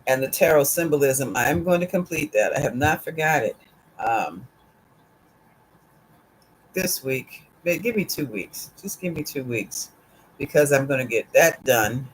and the tarot symbolism. I am going to complete that. I have not forgot it. Um, this week. Give me 2 weeks. Just give me 2 weeks because I'm going to get that done.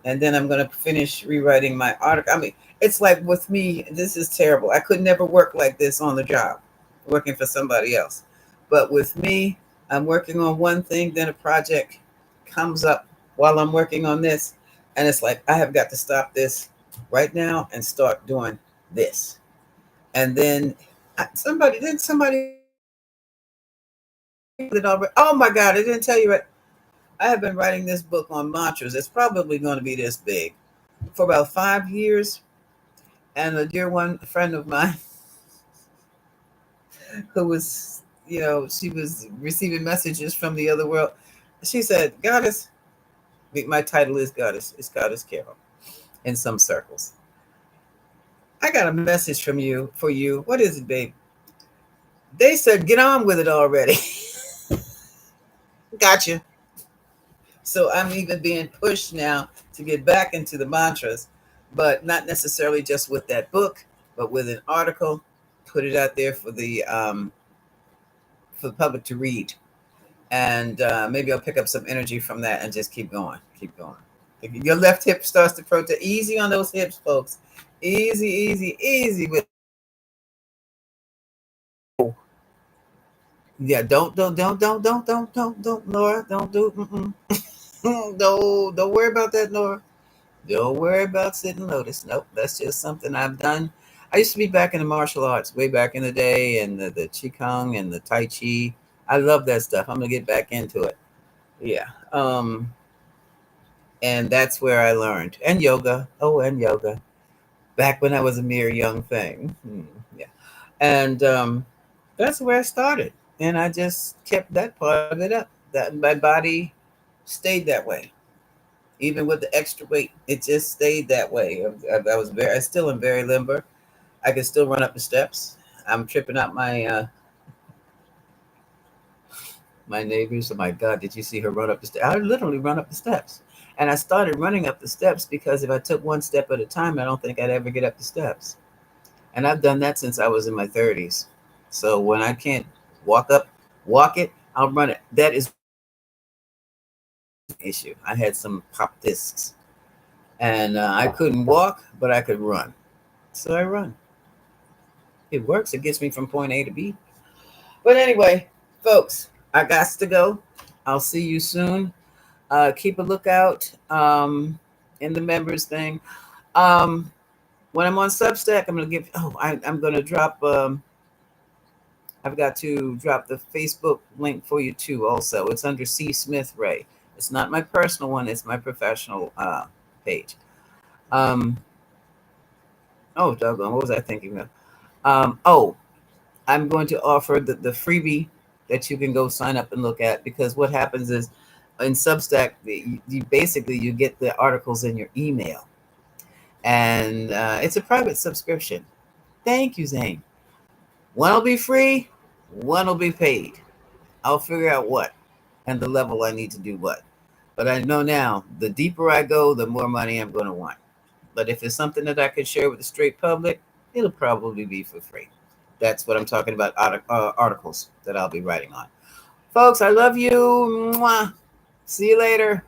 And then I'm going to finish rewriting my article. I mean, it's like with me, this is terrible. I could never work like this on the job, working for somebody else. But with me, I'm working on one thing, then a project comes up while I'm working on this. And it's like, I have got to stop this right now and start doing this. And then somebody oh my God, I didn't tell you right. I have been writing this book on mantras. It's probably going to be this big for about 5 years. And a dear a friend of mine who was, she was receiving messages from the other world. She said, Goddess, my title is Goddess. It's Goddess Carol in some circles. I got a message from you for you. What is it, babe? They said, get on with it already. Gotcha. So I'm even being pushed now to get back into the mantras, but not necessarily just with that book, but with an article, put it out there for the public to read, and maybe I'll pick up some energy from that and just keep going, keep going. If your left hip starts to protest, easy on those hips, folks. Easy, easy, easy with. Yeah, don't, Laura, don't do. Don't worry about that, Laura. Don't worry about sitting lotus. Nope, that's just something I've done. I used to be back in the martial arts way back in the day, and the qigong and the tai chi. I love that stuff. I'm gonna get back into it. Yeah. And that's where I learned. And yoga. Oh, and yoga. Back when I was a mere young thing. Yeah. And that's where I started. And I just kept that part of it up. That my body Stayed that way. Even with the extra weight, it just stayed that way. I still am very limber. I can still run up the steps. I'm tripping out my neighbors. Oh my God, did you see her run up the steps? I literally run up the steps. And I started running up the steps because if I took one step at a time, I don't think I'd ever get up the steps. And I've done that since I was in my 30s. So when I can't walk up, walk it, I'll run it. That is an issue. I had some pop discs and I couldn't walk, but I could run. So I run. It works. It gets me from point A to B. But anyway, folks, I got to go. I'll see you soon. Keep a lookout in the members thing. Um, when I'm on Substack, I'm going to give, I'm going to drop, I've got to drop the Facebook link for you too also. It's under C. Smith Ray. It's not my personal one. It's my professional page. Oh, doggone, what was I thinking of? I'm going to offer the freebie that you can go sign up and look at, because what happens is in Substack, you basically you get the articles in your email, and it's a private subscription. Thank you, Zane. One will be free, one will be paid. I'll figure out what and the level I need to do what. But I know now, the deeper I go, the more money I'm going to want. But if it's something that I could share with the straight public, it'll probably be for free. That's what I'm talking about, articles that I'll be writing on. Folks, I love you. Mwah. See you later.